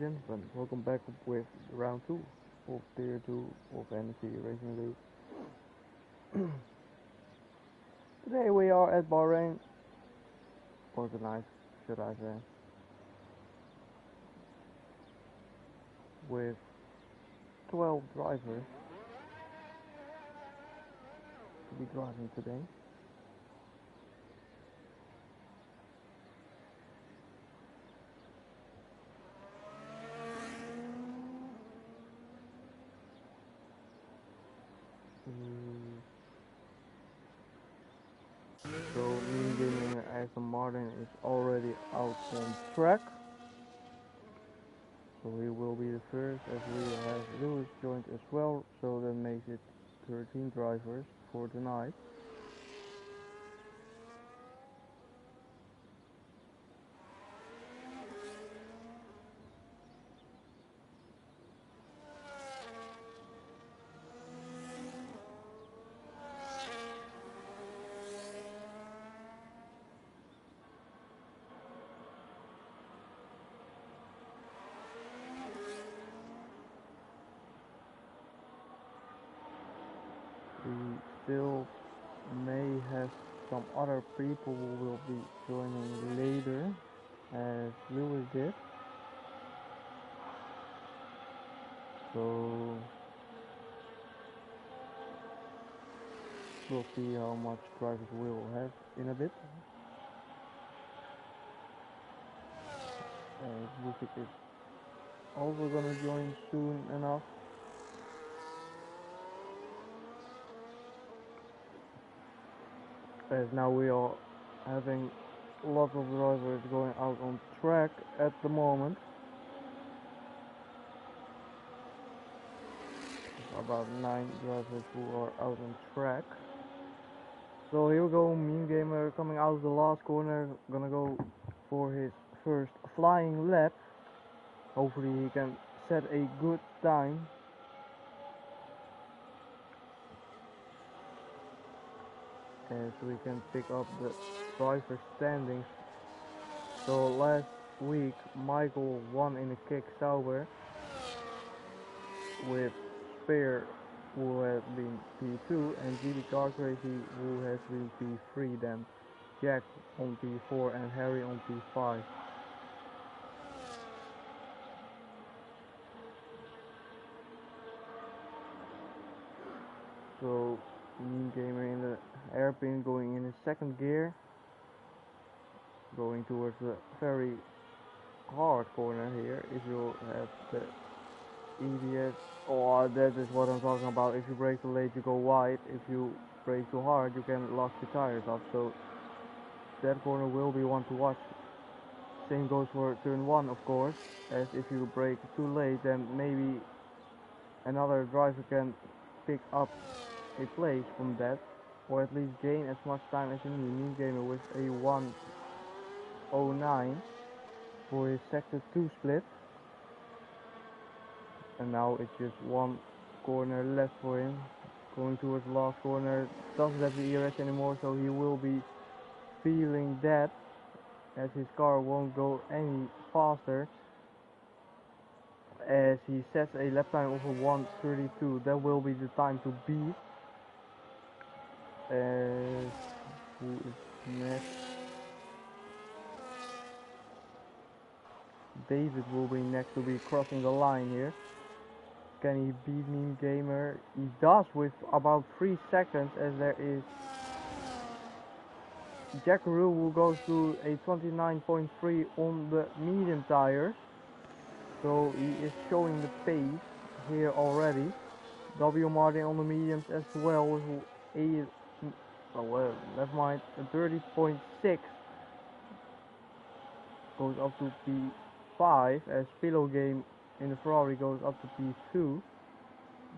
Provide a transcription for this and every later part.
gentlemen, welcome back with round 2 of Tier 2 of NSC Racing League. Today we are at Bahrain, organized, should I say, with 12 drivers to be driving today. So Mean Aston Martin is already out on track. So he will be the first, as we have Lewis joined as well, so that makes it 13 drivers for tonight. We still may have some other people who will be joining later, as Lewis did. So we'll see how much drivers we'll have in a bit. Music is also gonna join soon enough. As now we are having lots of drivers going out on track at the moment. About 9 drivers who are out on track. So here we go, Meme Gamer coming out of the last corner, gonna go for his first flying lap. Hopefully he can set a good time. As we can pick up the driver standings. So last week Michael won in a kick Sauber with Spear, who has been P2, and GB Car Crazy, who has been P3, then Jack on P4 and Harry on P5. So Mean Gamer in the hairpin going in his second gear, going towards the very hard corner here. If you have the EBS, oh, that is what I'm talking about. If you brake too late, you go wide. If you brake too hard, you can lock your tires up. So that corner will be one to watch. Same goes for turn 1, of course, as if you brake too late, then maybe another driver can pick up a place from that, or at least gain as much time as you need. Mean Gamer with a 1:09 for his sector 2 split. And now it's just one corner left for him, going towards the last corner. Doesn't have the ERS anymore, so he will be feeling that, as his car won't go any faster, as he sets a lap time of a 1:32. That will be the time to beat. Who is next? David will be next to be crossing the line here. Can he beat Meme Gamer? He does with about 3 seconds, as there is Jackaroo, who goes to a 29.3 on the medium tires. So he is showing the pace here already. W Martin on the mediums as well with a, never mind, a 30.6 goes up to P5, as Pillow Game in the Ferrari goes up to P2.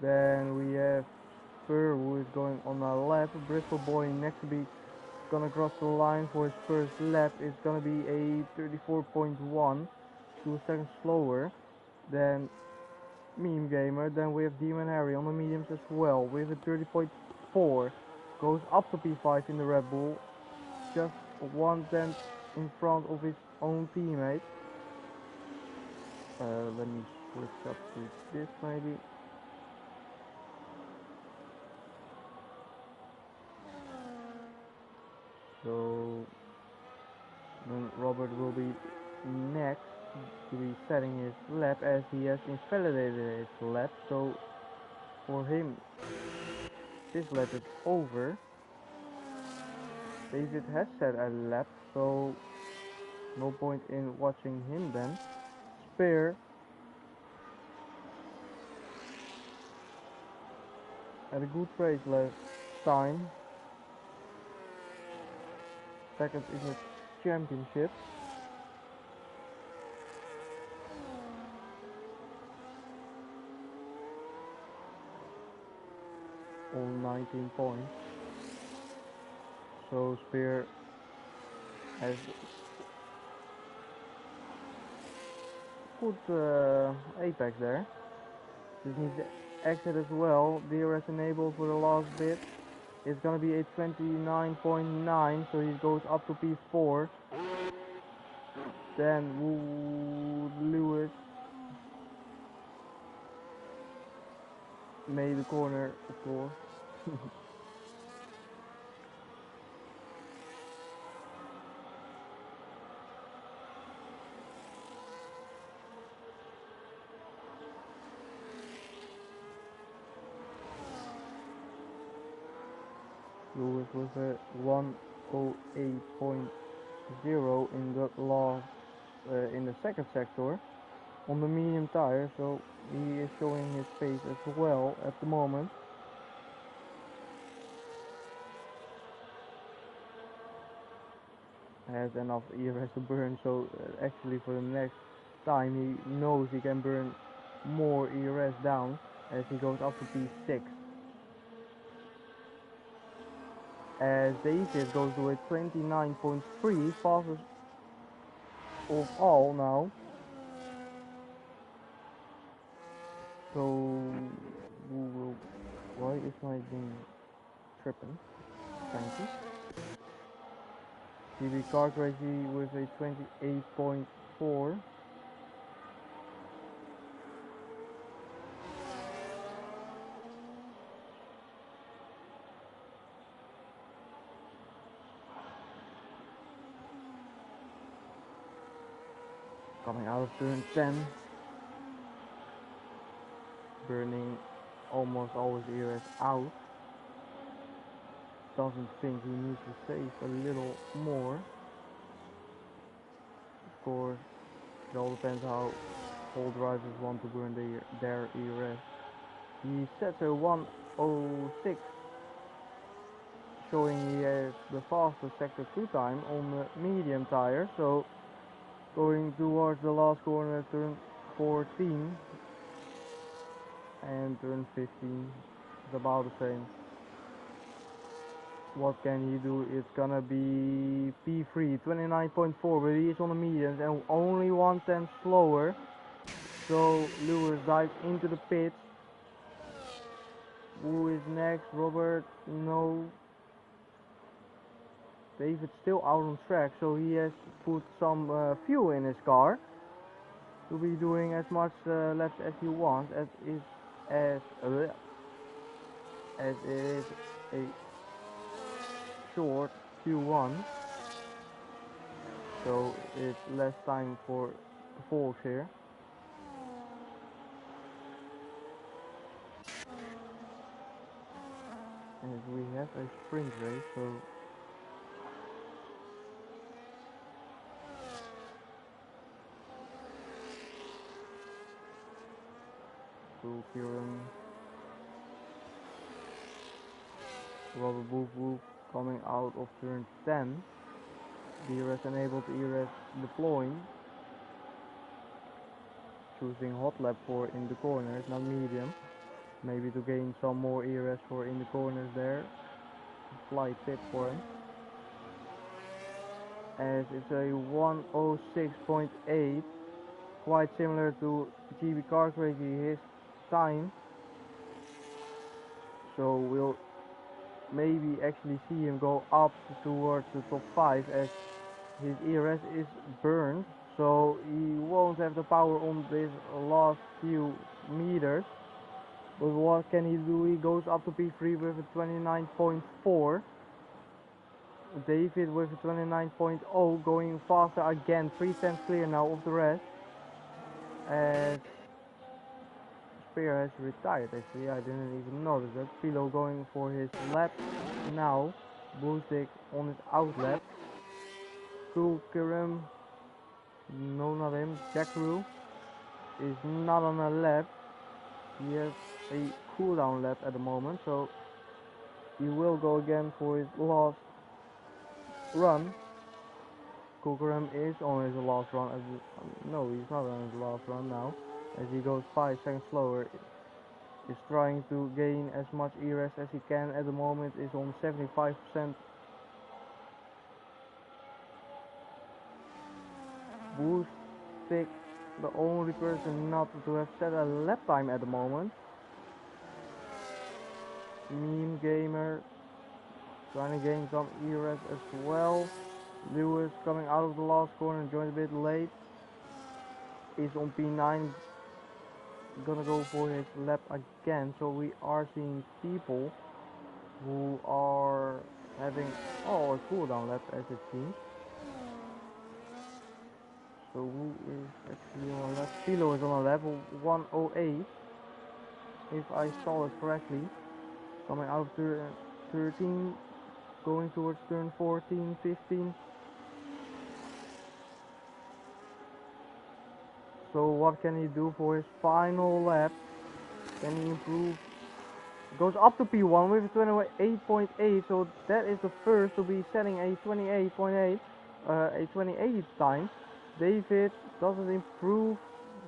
Then we have Fur, who is going on a lap. Bristol Boy next to be gonna cross the line for his first lap. It's gonna be a 34.1, 2 seconds slower than Meme Gamer. Then we have Demon Harry on the mediums as well with a 30.4, goes up to P5 in the Red Bull, just 1/10 in front of his own teammate. Let me switch up to this maybe. So then Robert will be next to be setting his lap as he has invalidated his lap. So for him, this lap is over. David has set a lap, so no point in watching him then. Spear had a good race last time. Second in the championship. On 19 points. So Spear has good apex there. Just needs to exit as well. DRS enabled for the last bit. It's gonna be a 29.9, so he goes up to P4. Then Lewis made the corner, of course. Lewis with a 108.0 in the last, in the second sector on the medium tire, so he is showing his pace as well at the moment. Has enough ERS to burn, so actually for the next time he knows he can burn more ERS down as he goes up to P6. As David goes to a 29.3, fastest of all now. So why is my game tripping? Thank you. GB Car Crazy with a 28.4. Coming out of turn 10. Burning almost always ERS out. Doesn't think he needs to save a little more. Of course, it all depends how all drivers want to burn their ERS. He sets a 106, showing he has the fastest sector 2 time on the medium tire. So going towards the last corner, turn 14 and turn 15 is about the same. What can he do? It's gonna be P3, 29.4, but he is on the mediums and only 1/10 slower. So Lewis dives into the pits. Who is next? Robert? No. David's still out on track, so he has put some fuel in his car to be doing as much laps as he wants, as it is a short Q1, so it's less time for the forks here. As we have a sprint race, so Cool Kieran, Robert Woof coming out of turn 10. DRS enabled, ERS deploying. Choosing hot lap for in the corners, not medium. Maybe to gain some more ERS for in the corners there. Slight tip for him. As it's a 106.8. Quite similar to GB Car Crazy, his time. So we'll maybe actually see him go up towards the top 5 as his ERS is burned. so he won't have the power on this last few meters. But what can he do? He goes up to P3 with a 29.4. David with a 29.0, going faster again, 3 tenths clear now of the rest. As Spear has retired, actually, I didn't even notice that. Philo going for his lap now. Boostic on his out lap. Cool Kirim, no, not him. Jackaroo is not on a lap. He has a cooldown lap at the moment, so he will go again for his last run. Kukuram is on his last run. No, he's not on his last run now. As he goes 5 seconds slower, is trying to gain as much E-rest as he can. At the moment, is on 75%. Boost Stick, the only person not to have set a lap time at the moment. Meme Gamer trying to gain some E-rest as well. Lewis coming out of the last corner, joined a bit late. Is on P9, gonna go for his lap again. So we are seeing people who are having a cooldown lap, as it seems. So who is actually on a lap? Philo is on a level 108, if I saw it correctly. Coming out of turn 13, going towards turn 14, 15. So what can he do for his final lap? Can he improve? Goes up to P1 with a 28.8, so that is the first to be setting a 28.8, a 28 time. David doesn't improve,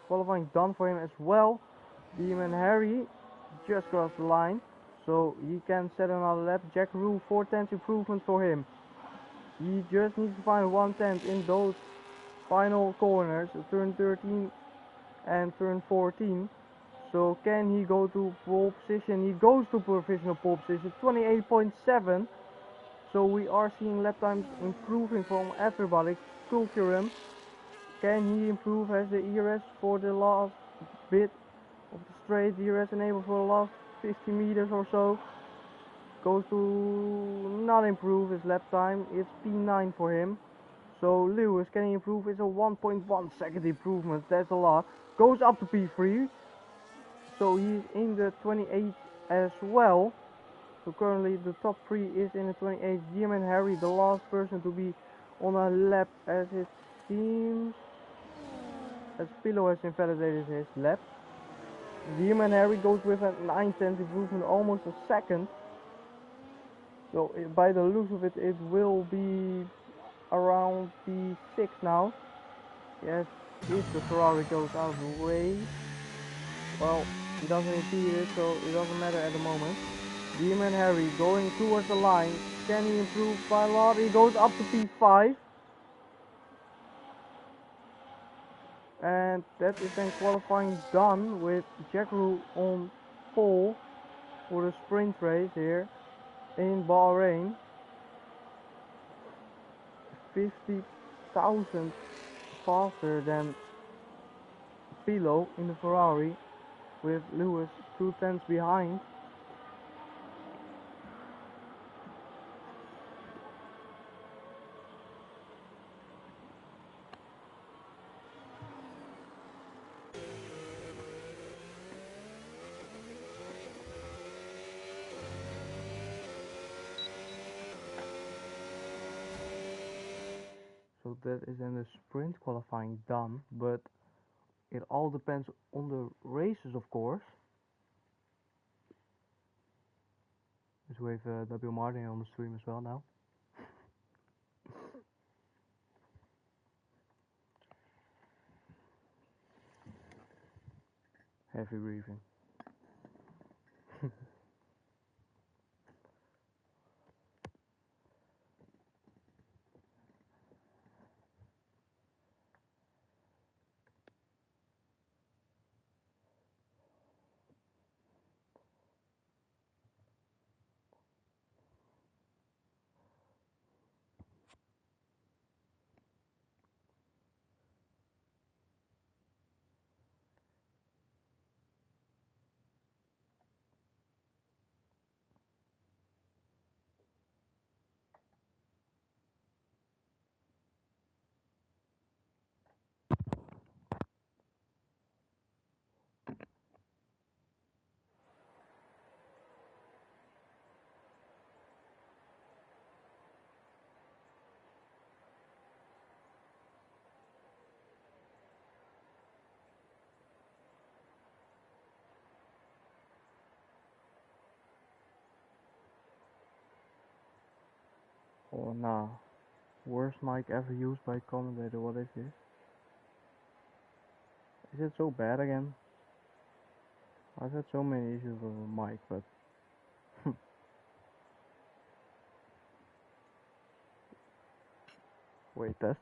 qualifying done for him as well. Demon Harry just crossed the line, so he can set another lap. Jackaroo, 4 tenths improvement for him. He just needs to find 1 tenth in those final corners, turn 13 and turn 14. So can he go to pole position? He goes to provisional pole position, 28.7. So we are seeing lap times improving from everybody. Kulkurum, can he improve as the ERS for the last bit of the straight? ERS enabled for the last 50 meters or so. Goes to not improve his lap time. It's P9 for him. So Lewis, can he improve? It's a 1.1 second improvement. That's a lot. Goes up to P3. So he's in the 28 as well. So currently the top 3 is in the 28. Jim and Harry, the last person to be on a lap, as it seems. As Pillow has invalidated his lap. Jim and Harry goes with a 9 tenths improvement, almost a second. So by the looks of it, it will be around P6 now. Yes, if the Ferrari goes out of the way. Well, he doesn't impede it, so it doesn't matter at the moment. Demon Harry going towards the line. Can he improve by a lot? He goes up to P5. And that is then qualifying done with Jackaroo on pole for the sprint race here in Bahrain. 50,000 faster than Pilo in the Ferrari, with Lewis 2 tenths behind. So that is then the sprint qualifying done, but it all depends on the races, of course. Let's wave W Martin on the stream as well now. Heavy breathing. Oh nah. Worst mic ever used by commentator. What is this? Is it so bad again? I've had so many issues with a mic, but wait, test.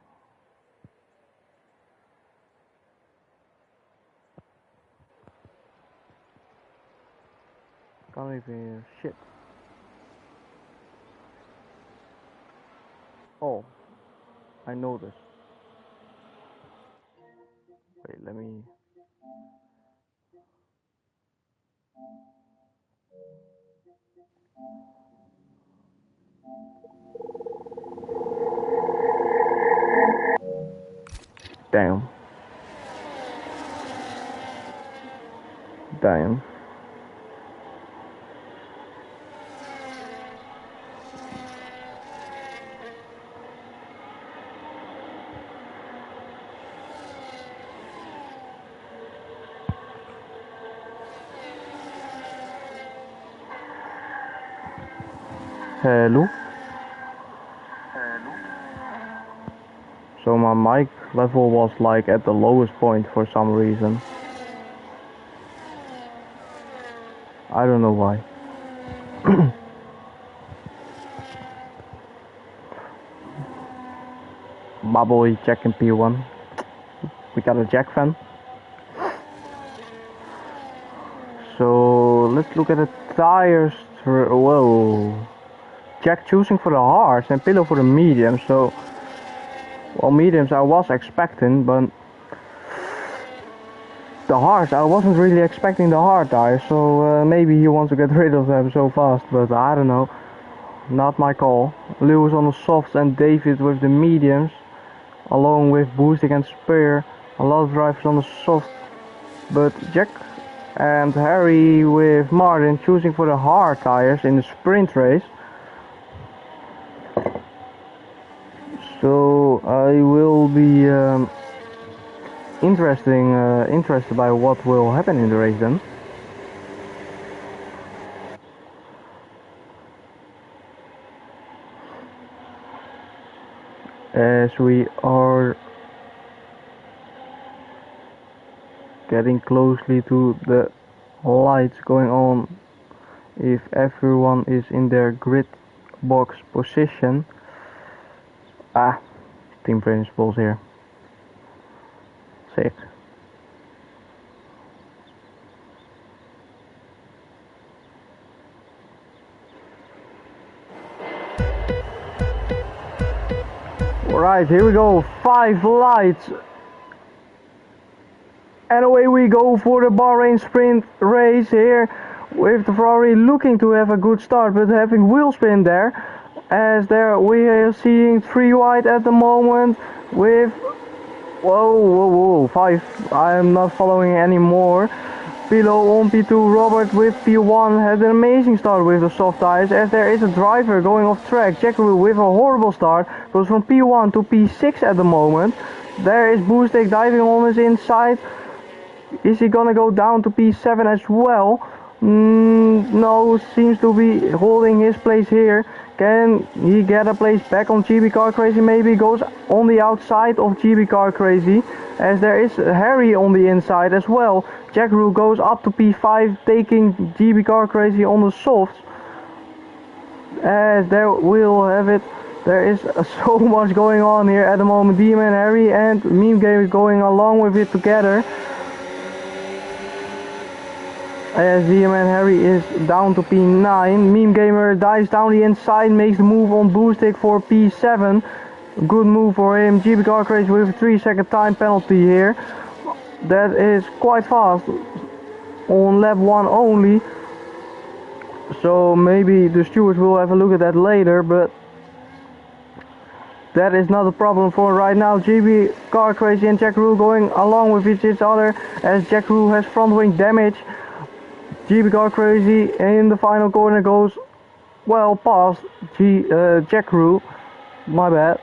Can't even hear shit. Oh, I noticed. Wait, let me. Damn. Damn. Hello. So my mic level was like at the lowest point for some reason. I don't know why. My boy checking P1. We got a Jack fan. So let's look at the tires. Whoa. Jack choosing for the hards and Pillow for the mediums. So, well, mediums I was expecting, but the hards I wasn't really expecting the hard tires. So maybe he wants to get rid of them so fast, but I don't know. Not my call. Lewis on the softs and David with the mediums, along with Boosting and Spear. A lot of drivers on the soft, but Jack and Harry with Martin choosing for the hard tires in the sprint race. So I will be interested by what will happen in the race then. As we are getting closely to the lights going on, if everyone is in their grid box position. Team principals here. Sick. Alright, here we go. 5 lights. And away we go for the Bahrain sprint race here, with the Ferrari looking to have a good start, but having wheel spin there. As there we are seeing 3 wide at the moment with whoa 5. I am not following anymore. Below on P2, Robert with P1 had an amazing start with the soft tires, as there is a driver going off track. Jack Rue with a horrible start, goes from P1 to P6 at the moment. There is Boostek diving on his inside. Is he gonna go down to P7 as well? No, seems to be holding his place here. Can he get a place back on GB Car Crazy? Maybe goes on the outside of GB Car Crazy, as there is Harry on the inside as well. Jack Rue goes up to P5, taking GB Car Crazy on the softs. As there we'll have it. There is so much going on here at the moment. Demon, Harry and Meme Gamer going along with it together. As DM and Harry is down to P9, Meme Gamer dives down the inside, makes the move on Boostek for P7. Good move for him. GB Car Crazy with a 3-second time penalty here. That is quite fast on lap 1 only. So maybe the stewards will have a look at that later, but that is not a problem for right now. GB Car Crazy and Jack Rue going along with each other, as Jack Rue has front wing damage. GB Car Crazy in the final corner goes well past Jack Rue, my bad,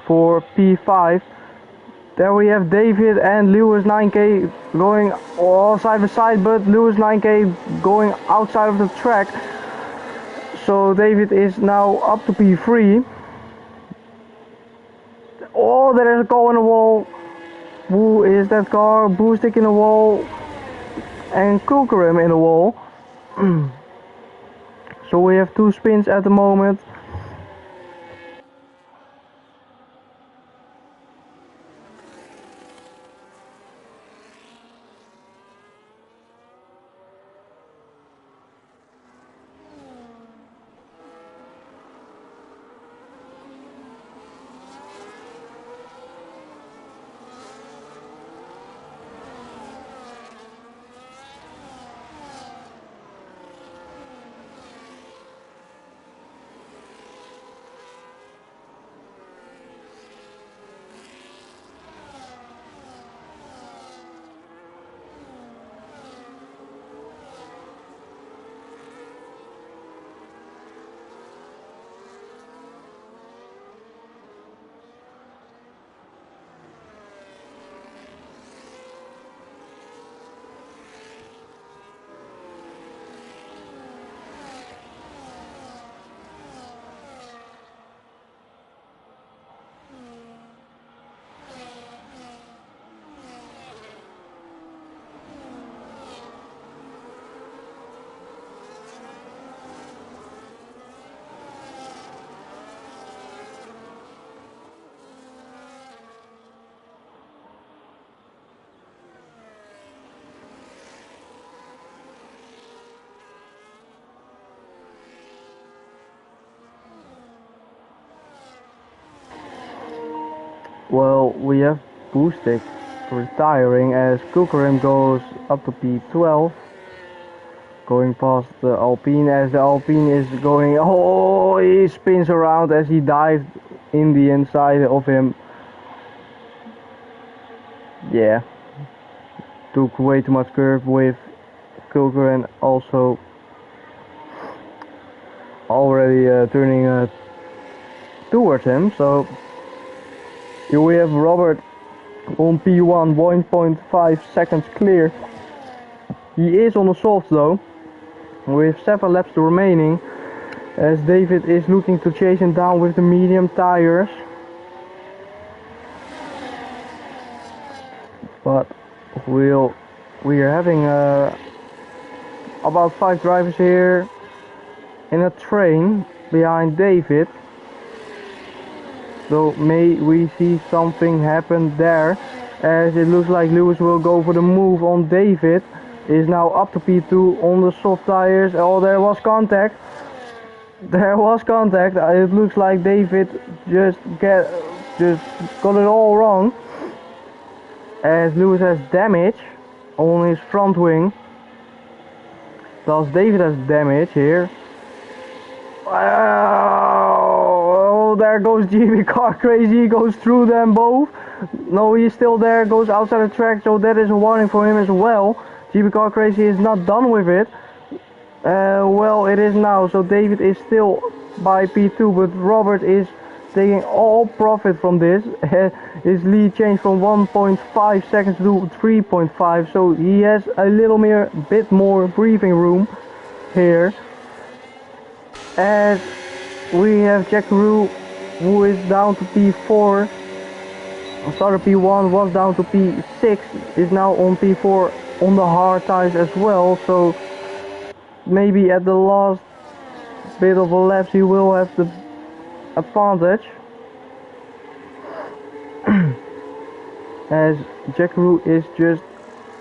for P5. There we have David and Lewis 9K going all side by side, but Lewis 9K going outside of the track. So David is now up to P3. Oh, there is a car in the wall. Who is that car? Boostic in the wall. And Kulkarim in the wall. So we have 2 spins at the moment. Well, we have Boostic retiring as Kulkarim goes up to P12. Going past the Alpine as the Alpine is going... Oh, he spins around as he dived in the inside of him. Yeah. Took way too much curve with Kulkarim also already turning towards him. So here we have Robert on P1, 1.5 seconds clear. He is on the soft though, with 7 laps remaining, as David is looking to chase him down with the medium tires. But we are having about 5 drivers here in a train behind David. So may we see something happen there, as it looks like Lewis will go for the move on David. Is now up to P2 on the soft tires. Oh, there was contact. There was contact. It looks like David just got it all wrong, as Lewis has damage on his front wing. Thus David has damage here. Oh, there goes GB Car Crazy. He goes through them both. No, he's still there. Goes outside the track. So that is a warning for him as well. GB Car Crazy is not done with it. Well, it is now. So David is still by P2, but Robert is taking all profit from this. His lead changed from 1.5 seconds to 3.5. So he has a little bit more breathing room here. As we have Jack Rue, who is down to P4. Started P1, was down to P6, is now on P4 on the hard tires as well. So maybe at the last bit of a lap he will have the advantage. As Jack Rue is just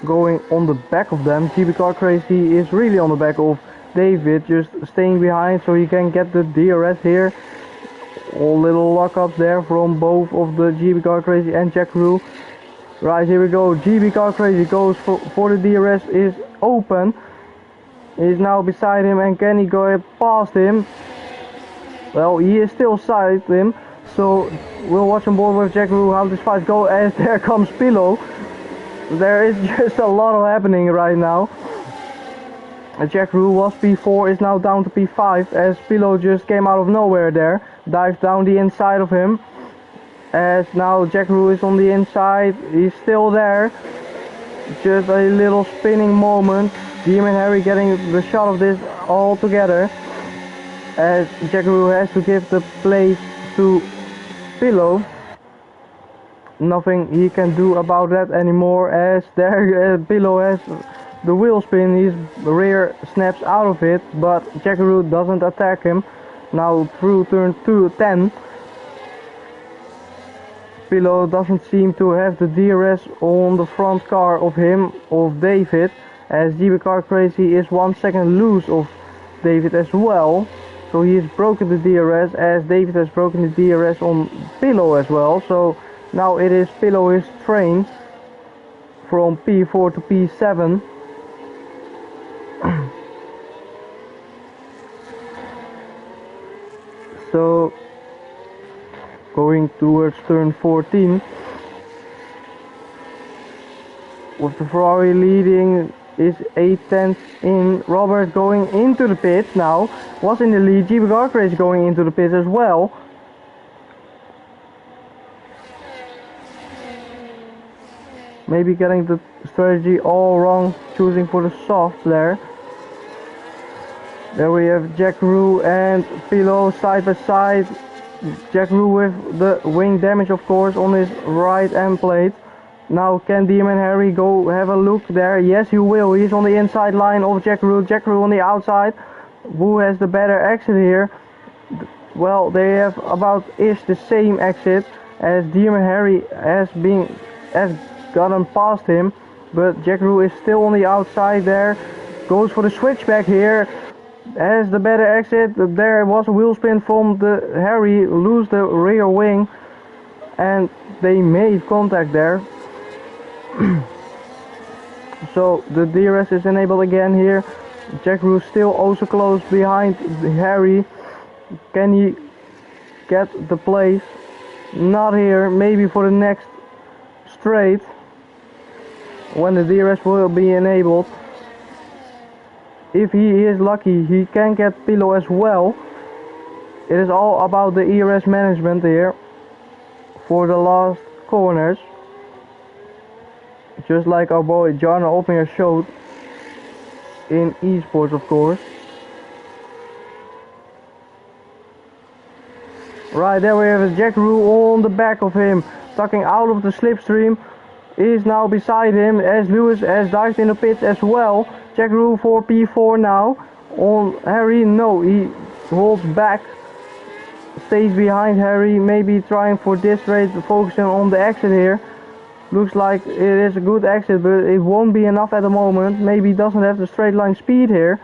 going on the back of them. GB Car Crazy is really on the back of David, just staying behind so he can get the DRS here. All little lockups there from both of the GB Car Crazy and Jack Rue. Right, here we go. GB Car Crazy goes for the DRS, is open. He's now beside him, and can he go past him? Well, he is still beside him. So we'll watch on board with Jack Rue how this fight goes, as there comes Pillow. There is just a lot of happening right now. Jack Rue was P4, is now down to P5, as Pillow just came out of nowhere there. Dives down the inside of him. As now Jack Rue is on the inside, he's still there. Just a little spinning moment. Demon Harry getting the shot of this all together. as Jackaroo has to give the place to Pillow. Nothing he can do about that anymore, as there Pillow has the wheel spin. His rear snaps out of it, but Jackaroo doesn't attack him. Now through turn 10, Pillow doesn't seem to have the DRS on the front car of David, as GB Car Crazy is 1 second loose of David as well. So he has broken the DRS, as David has broken the DRS on Pillow as well. So now it is Pillow's train from P4 to P7. So going towards turn 14, with the Ferrari leading is 8/10 in. Robert going into the pits now, was in the lead. GB Car Crazy going into the pits as well. Maybe getting the strategy all wrong, choosing for the soft there. There we have Jackaroo and Pillow side by side. Jackaroo with the wing damage, of course, on his right end plate. Now can Demon Harry go have a look there? Yes, he will. He's on the inside line of Jackaroo. Jackaroo on the outside. Who has the better exit here? Well, they have about-ish the same exit, as Demon Harry has gotten past him, but Jackaroo is still on the outside there. Goes for the switchback here. Has the better exit. There was a wheel spin from the Harry, lose the rear wing, and they made contact there. So the DRS is enabled again here. Jackaroo still also close behind Harry. Can he get the place? Not here. Maybe for the next straight, when the DRS will be enabled. If he is lucky, he can get Pillow as well. It is all about the ERS management here for the last corners, just like our boy John Opinger showed in esports, of course. Right, there we have a Jackaroo on the back of him, tucking out of the slipstream. Is now beside him, as Lewis has dived in the pits as well. Jackaroo for P4 now on Harry. No, he holds back, stays behind Harry, maybe trying for this straight, focusing on the exit here. Looks like it is a good exit, but it won't be enough at the moment. Maybe doesn't have the straight line speed here,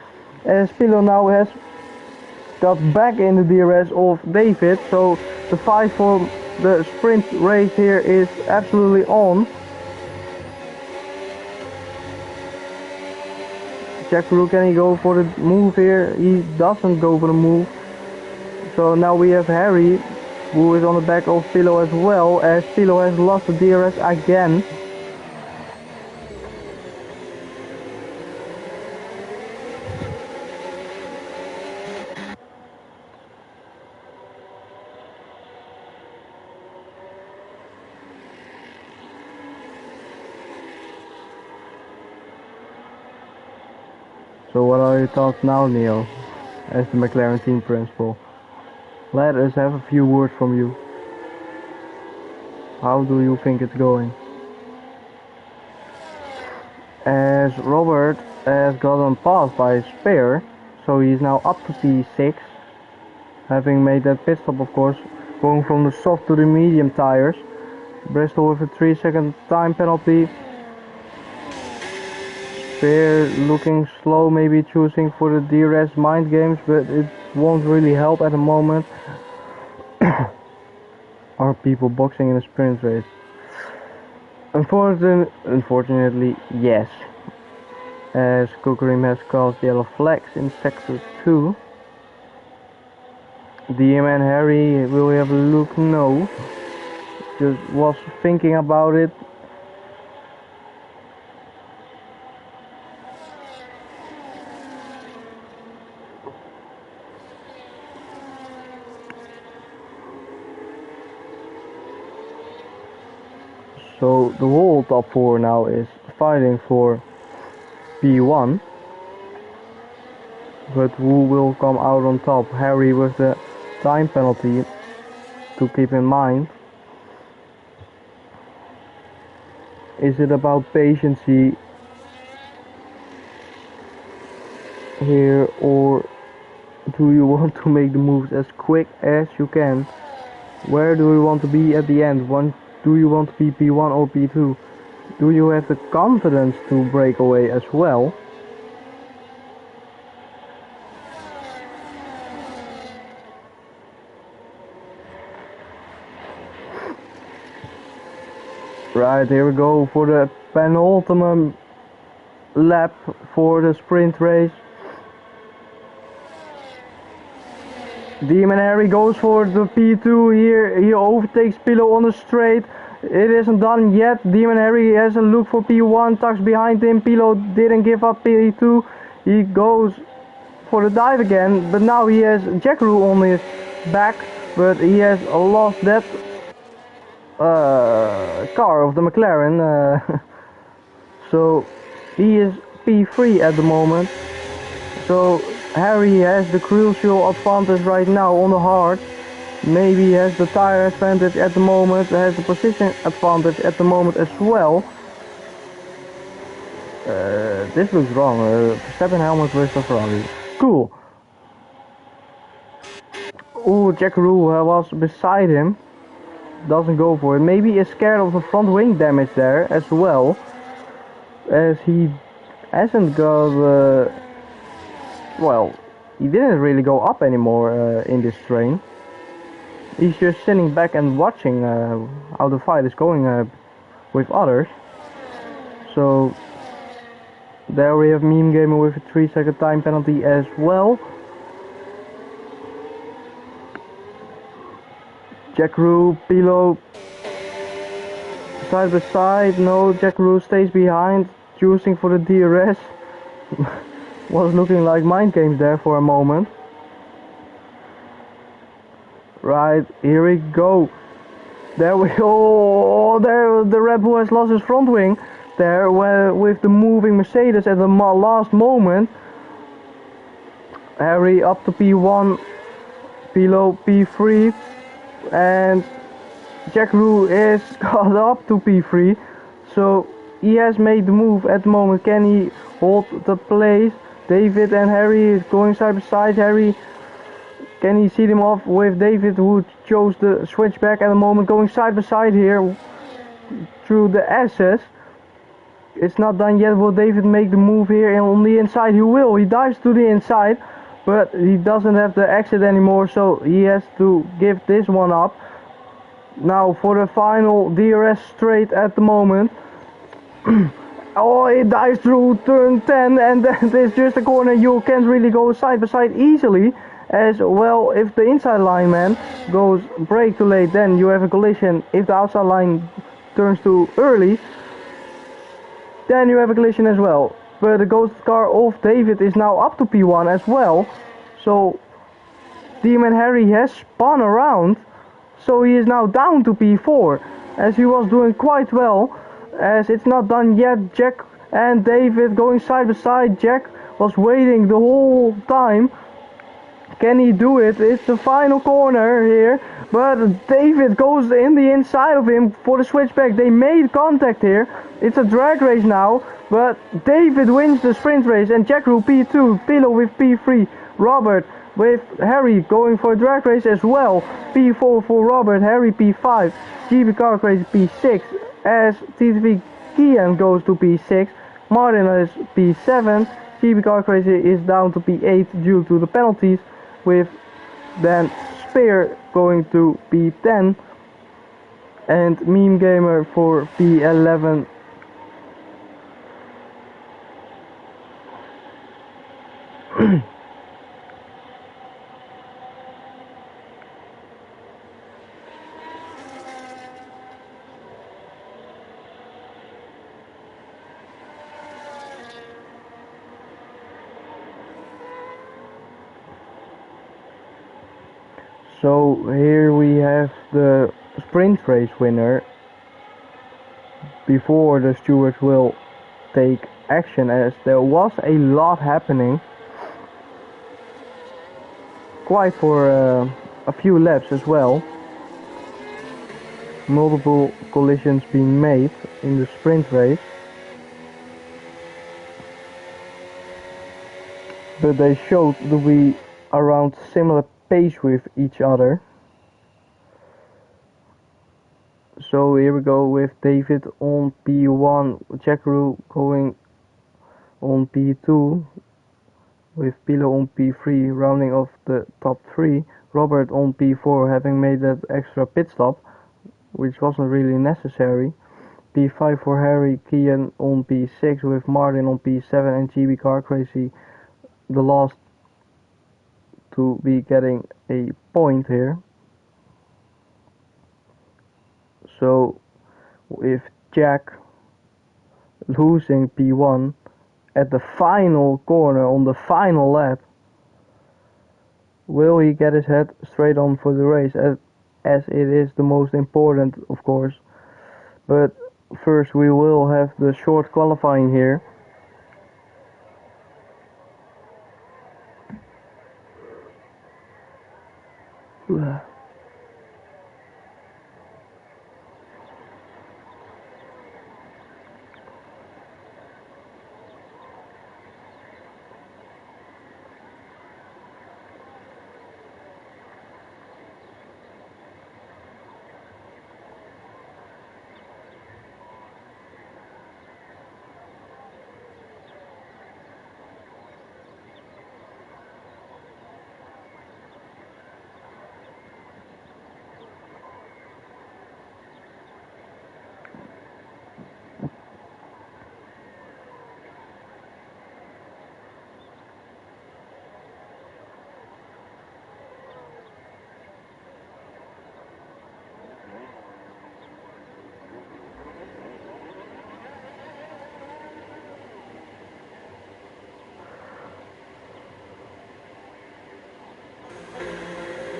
as Pillow now has got back in the DRS of David. So the fight for the sprint race here is absolutely on. Jackaroo, can he go for the move here? He doesn't go for the move. So now we have Harry, who is on the back of Pillow as well, as Pillow has lost the DRS again. So what are your thoughts now, Neil, as the McLaren team principal? Let us have a few words from you. How do you think it's going? As Robert has gotten passed by Spare, so he's now up to P6, having made that pit stop, of course, going from the soft to the medium tires. Bristol with a 3-second time penalty. Spare looking slow, maybe choosing for the DRS mind games, but it won't really help at the moment. Are people boxing in a sprint race? Unfortunately, yes. As Kukarim has caused yellow flags in sector 2. DM and Harry, will we have a look? No. Just was thinking about it. So the whole top 4 now is fighting for P1. but who will come out on top? Harry with the time penalty to keep in mind. Is it about patience here, or do you want to make the moves as quick as you can? Where do you want to be at the end? Do you want to be P1 or P2? Do you have the confidence to break away as well? Right, here we go for the penultimate lap for the sprint race. Demon Harry goes for the P2 here. He overtakes Pilo on the straight. It isn't done yet. Demon Harry has a look for P1, tucks behind him. Pilo didn't give up P2. He goes for the dive again, but now he has Jackaroo on his back, but he has lost that car of the McLaren, so he is P3 at the moment. So Harry has the crucial advantage right now on the hard. Maybe he has the tire advantage at the moment, has the position advantage at the moment as well. This looks wrong. Verstappen helmet versus Ferrari. Cool. Ooh, Jackaroo was beside him. Doesn't go for it. Maybe he's scared of the front wing damage there as well, as he hasn't got well, he didn't really go up anymore in this train. He's just sitting back and watching how the fight is going with others. So there we have Meme Gamer with a 3-second time penalty as well. Jackaroo, Pilo, side by side. No, Jackaroo stays behind, choosing for the DRS. Was looking like mind games there for a moment. Right, here we go. There we go. Oh, there the Red Bull has lost his front wing. There, with the moving Mercedes at the last moment. Harry up to P1, Pilo P3. And Jackaroo is got up to P3, so he has made the move at the moment. Can he hold the place? David and Harry is going side by side. Harry, can he see them off with David, who chose the switchback at the moment, going side by side here through the S's. It's not done yet. Will David make the move here and on the inside? He will. He dives to the inside, but he doesn't have the exit anymore, so he has to give this one up. Now for the final DRS straight at the moment. Oh, it dives through turn 10, and then there's just a corner. You can't really go side by side easily. As well, if the inside line man goes brake too late, then you have a collision. If the outside line turns too early, then you have a collision as well. But the ghost car of David is now up to P1 as well. So Demon Harry has spun around. So he is now down to P4. As he was doing quite well. As it's not done yet. Jack and David going side by side. Jack was waiting the whole time. Can he do it? It's the final corner here. But David goes in the inside of him for the switchback. They made contact here. It's a drag race now. But David wins the sprint race. And Jackaroo P2. Pilo with P3. Robert with Harry going for a drag race as well. P4 for Robert. Harry P5. GB Car Crazy P6. As TTV Kian goes to P6. Martin is P7. GB Car Crazy is down to P8 due to the penalties. With then Spear going to P10 and Meme Gamer for P11. So here we have the sprint race winner. Before the stewards will take action, as there was a lot happening. quite for a few laps as well. Multiple collisions being made in the sprint race. But they showed to be around similar pace with each other. So here we go with David on P1, Jackaroo going on P2, with Pilo on P3 rounding off the top 3, Robert on P4 having made that extra pit stop, which wasn't really necessary, P5 for Harry, Kian on P6 with Martin on P7 and GB Car Crazy the last to be getting a point here. So with Jack losing P1 at the final corner on the final lap, will he get his head straight on for the race, as it is the most important, of course. But first we will have the short qualifying here.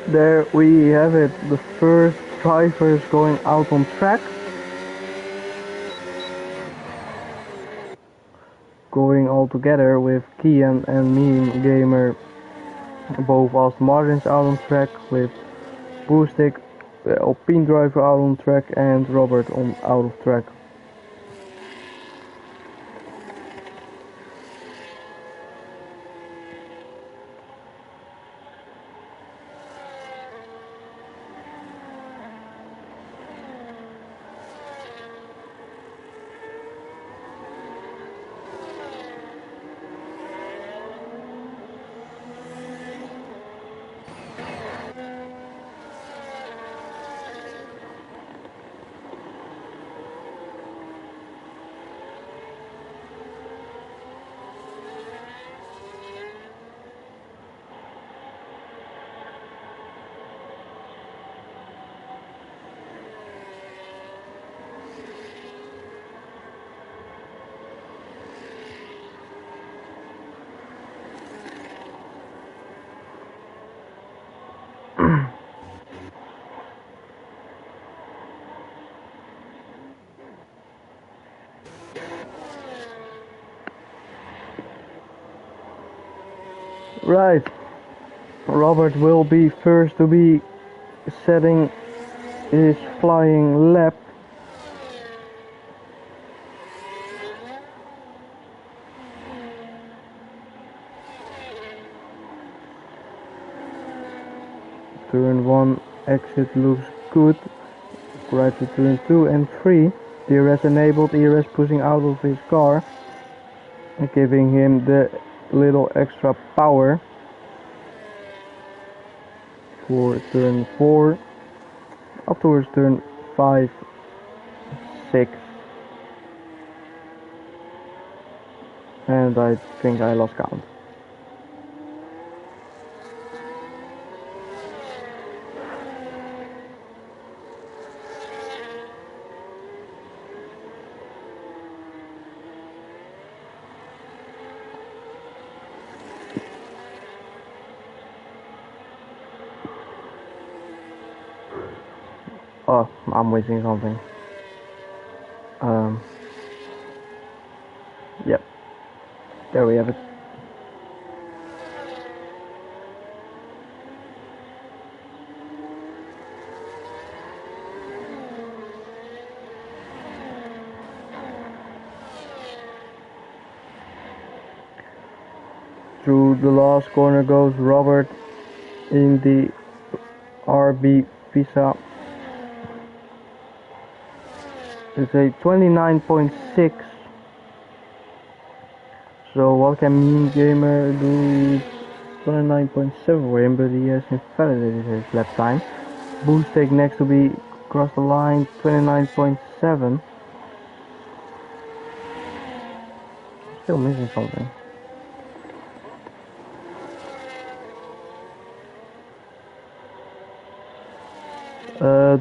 There we have it, the first drivers going out on track. Going all together with Kian and Meme Gamer, both Aston Martins out on track, with Boostic, the Alpine driver out on track, and Robert on out of track. Right, Robert will be first to be setting his flying lap. Turn 1 exit looks good. Right to turn 2 and 3. DRS enabled, ERS pushing out of his car and giving him the little extra power for turn 4. Up towards turn 5, 6. And I think I lost count. Oh, I'm missing something. Yep. There we have it. Through the last corner goes Robert in the RB Visa. It's a 29.6. So what can Mean Gamer do? 29.7 for him, but he has invalidated his lap time. Boost take next to be across the line, 29.7. Still missing something.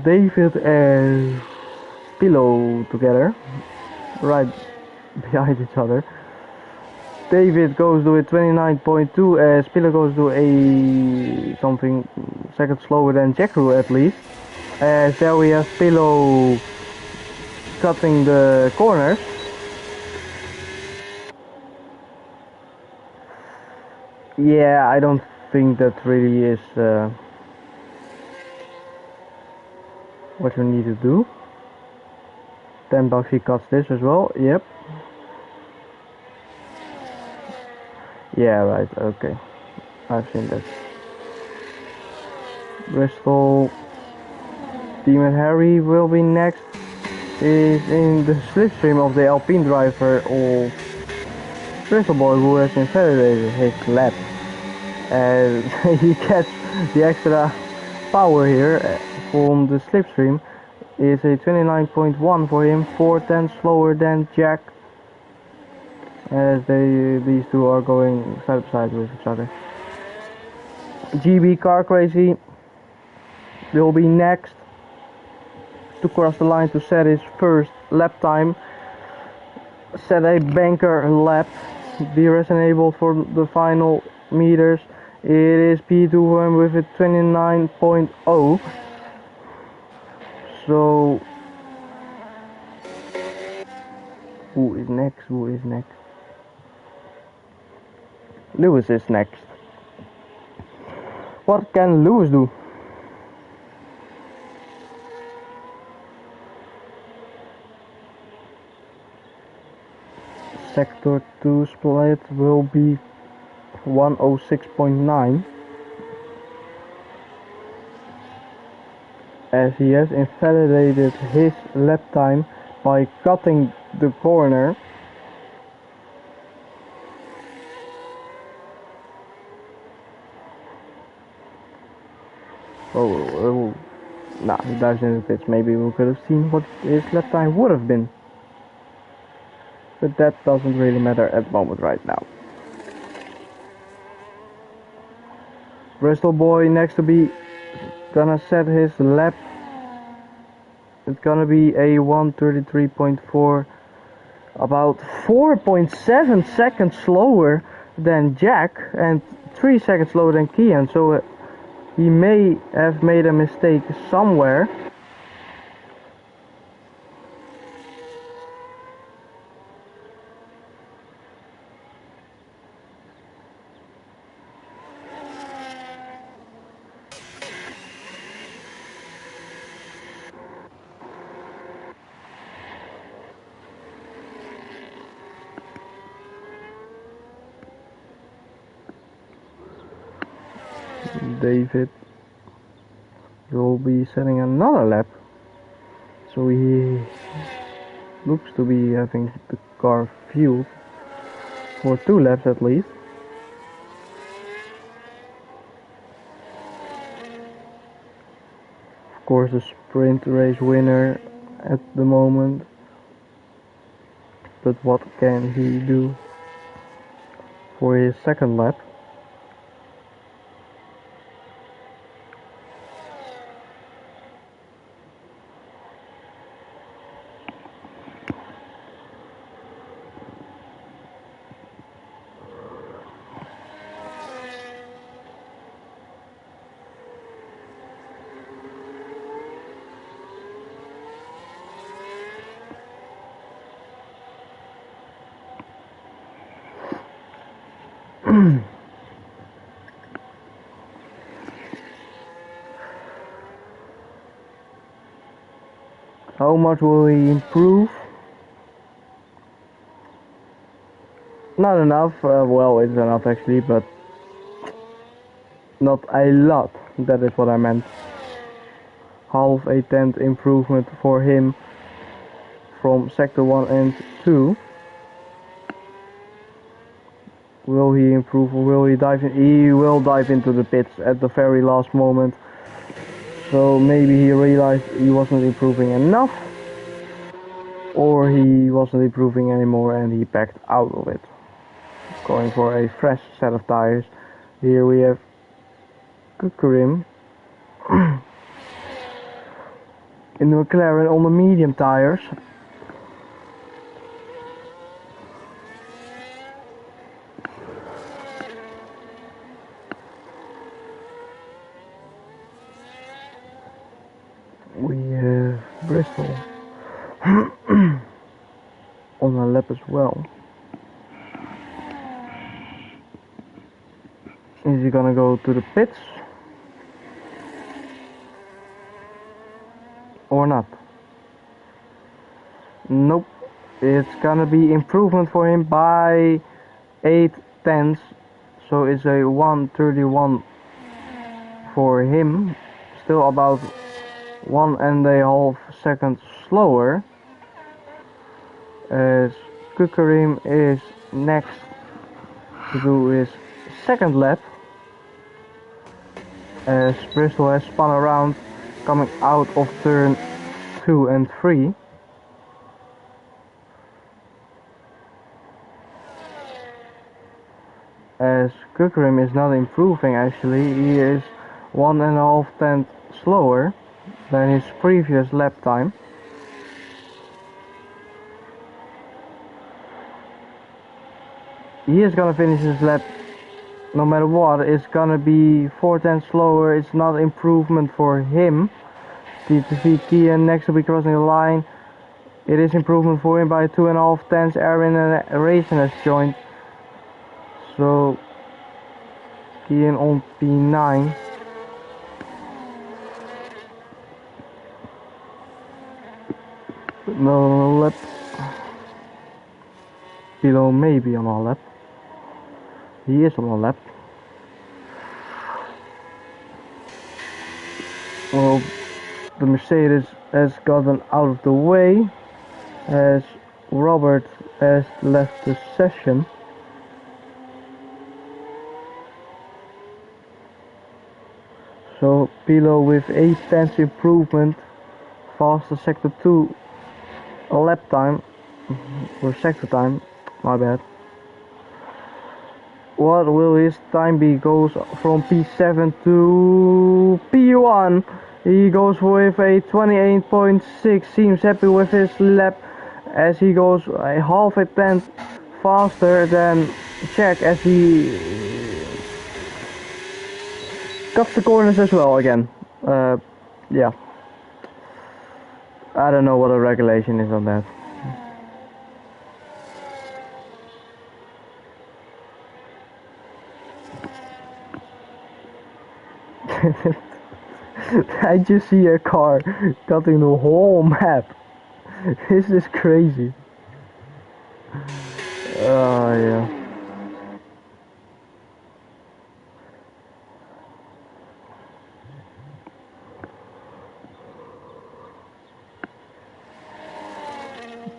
David and Pillow together, right behind each other. David goes to a 29.2 as Pillow goes to a something second slower than Jackru at least. As there we have Pillow cutting the corners. Yeah, I don't think that really is what you need to do. $10 he cuts this as well, yep. Yeah, right, okay. I've seen that. Bristol Demon Harry will be next. Is in the slipstream of the Alpine driver of Bristol Boy, who has invalidated his lap. And he gets the extra power here from the slipstream. Is a 29.1 for him, 4/10 slower than Jack, as these two are going side by side with each other. GB Car Crazy will be next to cross the line to set his first lap time, set a banker lap. DRS enabled for the final meters. It is P2 with a 29.0. So who is next? Lewis is next. What can Lewis do? Sector 2 split will be 106.9, as he has invalidated his lap time by cutting the corner. Nah, he dives in the pits. Maybe we could have seen what his lap time would have been. But that doesn't really matter at the moment right now. Bristol Boy next to be gonna set his lap. It's gonna be a 1:33.4, about 4.7 seconds slower than Jack and 3 seconds slower than Kian. So he may have made a mistake somewhere. David will be setting another lap, so he looks to be having the car fueled for 2 laps at least. Of course, the sprint race winner at the moment, but what can he do for his second lap? How much will he improve? Not enough, well, it's enough actually, but not a lot. That is what I meant. Half a tenth improvement for him from sector 1 and 2. Will he improve or will he dive in? He will dive into the pits at the very last moment. So maybe he realized he wasn't improving enough, or he wasn't improving anymore and he backed out of it. Going for a fresh set of tires. Here we have Kukurim in the McLaren on the medium tires. We have Bristol on a lap as well. Is he gonna go to the pits or not? Nope. It's gonna be improvement for him by 8 tenths, so it's a 1:31 for him. Still about 1.5 seconds slower, as Kukurim is next to do his second lap, as Bristol has spun around coming out of turn 2 and 3. As Kukurim is not improving actually, he is 1.5 tenths slower than his previous lap time. He is gonna finish his lap no matter what. It's gonna be 4 tenths slower. It's not improvement for him. TTV Kian next to be crossing the line. It is improvement for him by 2.5 tenths. Aaron and Racing has joined. So Kian on P9. No lap. Below maybe on our lap. He is on our lap. Well, the Mercedes has gotten out of the way as Robert has left the session. So Pilo with 8 tenths improvement, faster sector 2 lap time, or sector time, my bad. What will his time be? Goes from P7 to P1. He goes with a 28.6. Seems happy with his lap as he goes a half a tenth faster than Czech as he cuts the corners as well again. Yeah. I don't know what the regulation is on that. I just see a car cutting the whole map. This is crazy. Yeah.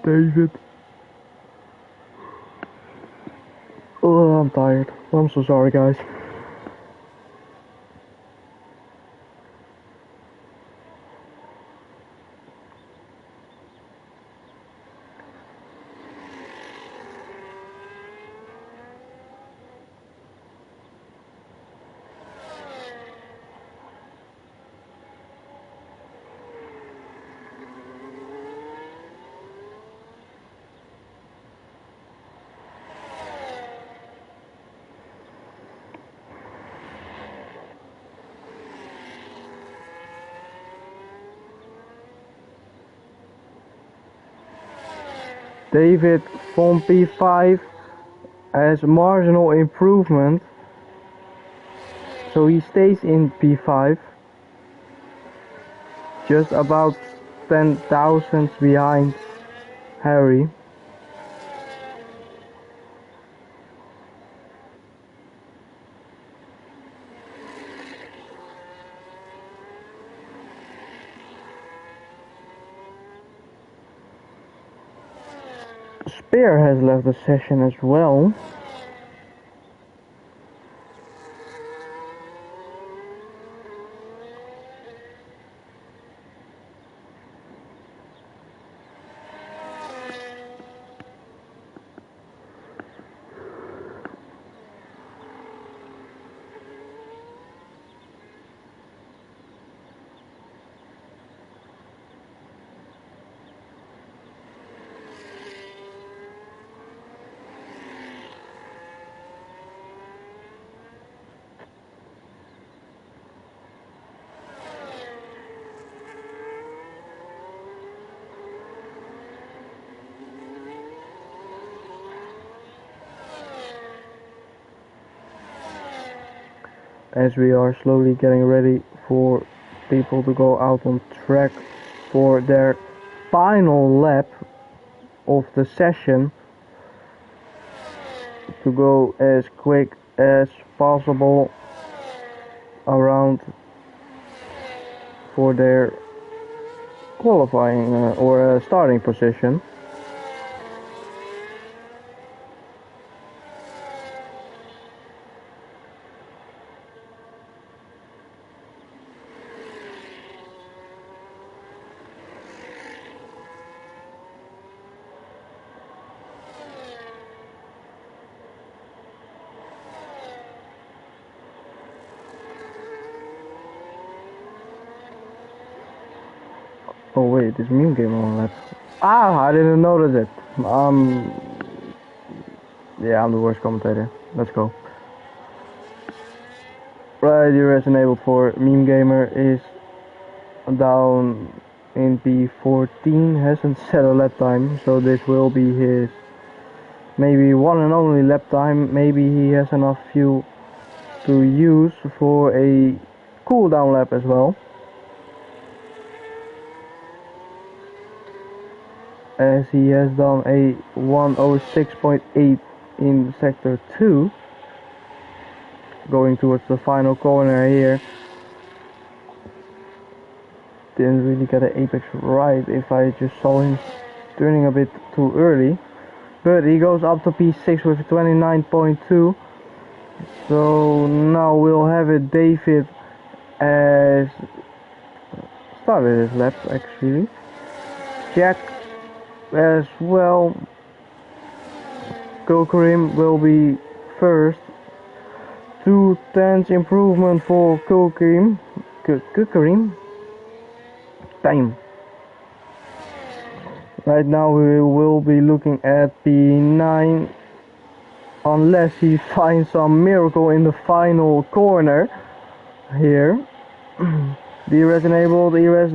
David. Oh, I'm tired. I'm so sorry, guys. David from P5 has marginal improvement, so he stays in P5, just about 10 thousandths behind Harry. Spear has left the session as well. As we are slowly getting ready for people to go out on track for their final lap of the session, to go as quick as possible around for their qualifying or starting position. Oh wait, this meme game on lap. Ah, I didn't notice it. Yeah, I'm the worst commentator. Let's go. Right, DRS enabled for meme gamer is down in P14, hasn't set a lap time, so this will be his maybe one and only lap time. Maybe he has enough fuel to use for a cooldown lap as well, as he has done a 106.8 in sector 2, going towards the final corner here. Didn't really get an apex right if I just saw him turning a bit too early, but he goes up to P6 with 29.2. so now we'll have it David as started his lap actually, Jack as well. Kokarim will be first. 2/10 improvement for Kokarim. Time. Right now we will be looking at P9, unless he finds some miracle in the final corner here. DRS enabled, ERS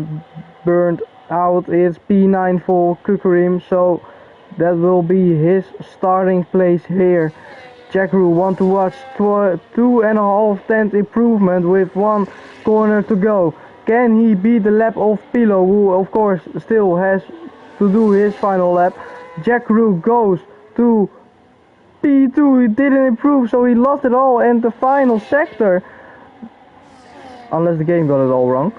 burned out. It's P9 for Kokarim, so that will be his starting place here. Jackru want to watch 2.5 improvement with one corner to go. Can he beat the lap of Pilo, who of course still has to do his final lap? Jackru goes to P2, he didn't improve, so he lost it all in the final sector. Unless the game got it all wrong.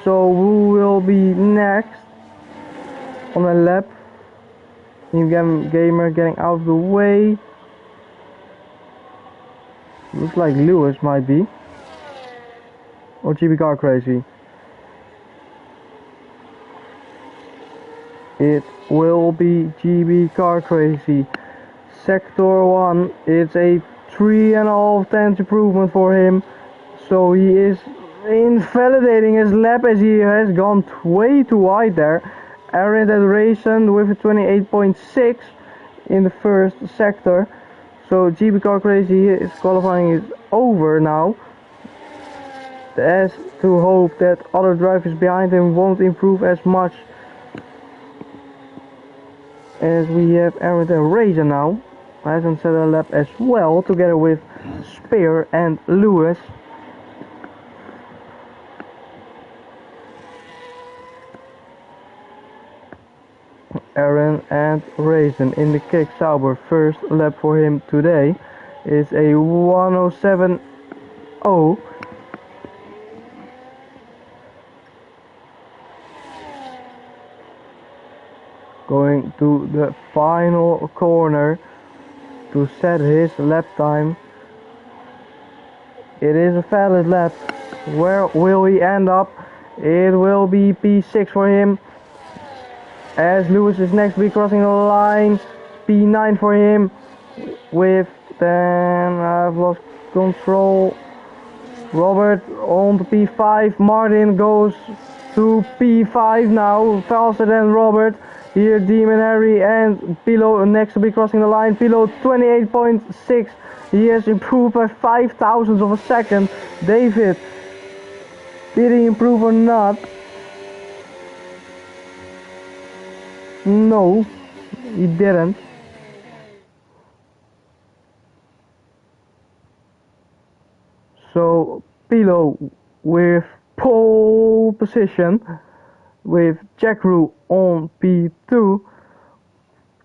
So who will be next on the lap? Team Gamer getting out of the way. Looks like Lewis might be. Or GB Car Crazy. It will be GB Car Crazy. Sector 1, it's a 3.5 improvement for him. So he is invalidating his lap as he has gone way too wide there. Aaron had raced with a 28.6 in the first sector. So GB Car Crazy, his qualifying is over now. As to hope that other drivers behind him won't improve as much, as we have Aaron and Razor now. Hasn't set a lap as well, together with Spear and Lewis. Aaron and Raisin in the Kick Sauber. First lap for him today is a 107.0. going to the final corner to set his lap time. It is a valid lap. Where will he end up? It will be P6 for him, as Lewis is next to be crossing the line. P9 for him, with then I've lost control. Robert on to P5, Martin goes to P5 now, faster than Robert. Here Demon Harry and Pilo next to be crossing the line. Pilo 28.6, he has improved by 5 thousandths of a second. David, did he improve or not? No, he didn't. So Pilo with pole position, with Jackrew on P2,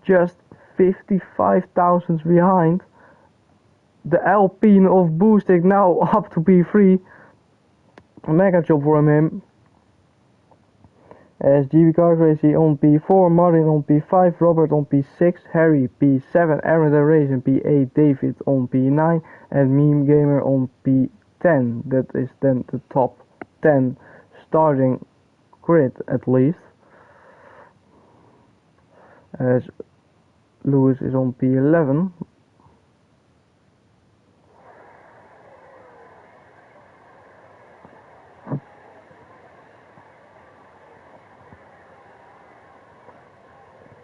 just 55 thousandths behind. The Alpine of Boostic now up to P3. A mega job from him. As GB Cars Racing on P4, Martin on P5, Robert on P6, Harry P7, Aaron the Racing P8, David on P9, and Meme Gamer on P10. That is then the top 10 starting grid at least. As Lewis is on P11.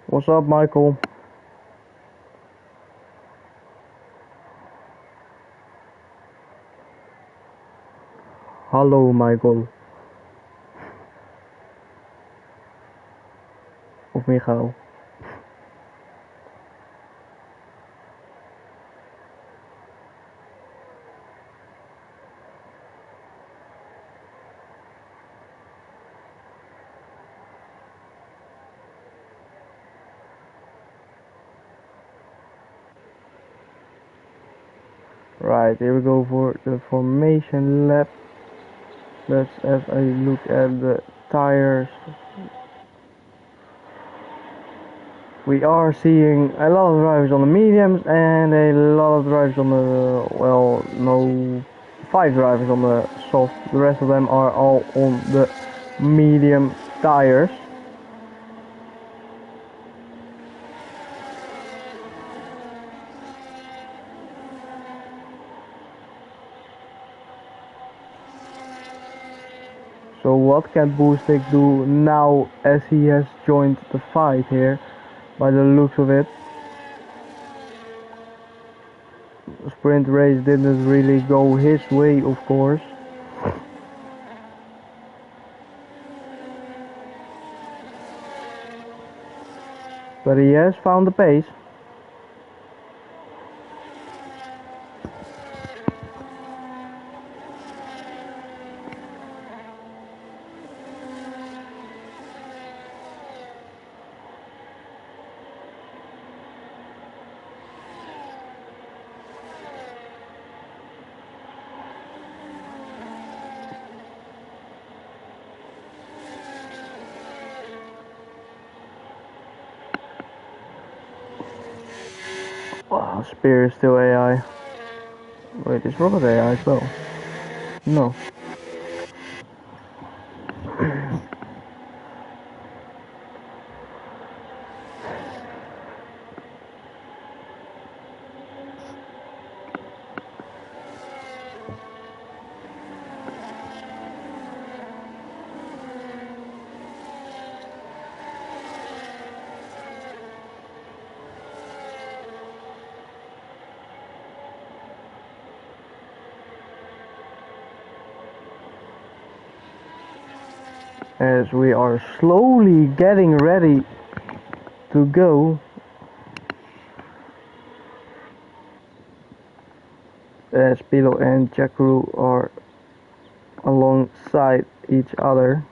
What's up, Michael? Hallo, Michael. Of Michael. Right, here we go for the formation lap. Let's have a look at the tires. We are seeing a lot of drivers on the mediums and a lot of drivers on the, well, no, 5 drivers on the soft. The rest of them are all on the medium tires. So what can Boostic do now as he has joined the fight here, by the looks of it? Sprint race didn't really go his way, of course. But he has found the pace. Oh, Spear is still AI. Wait, is Robert AI as well? No. As we are slowly getting ready to go, as Pilo and Jackrew are alongside each other.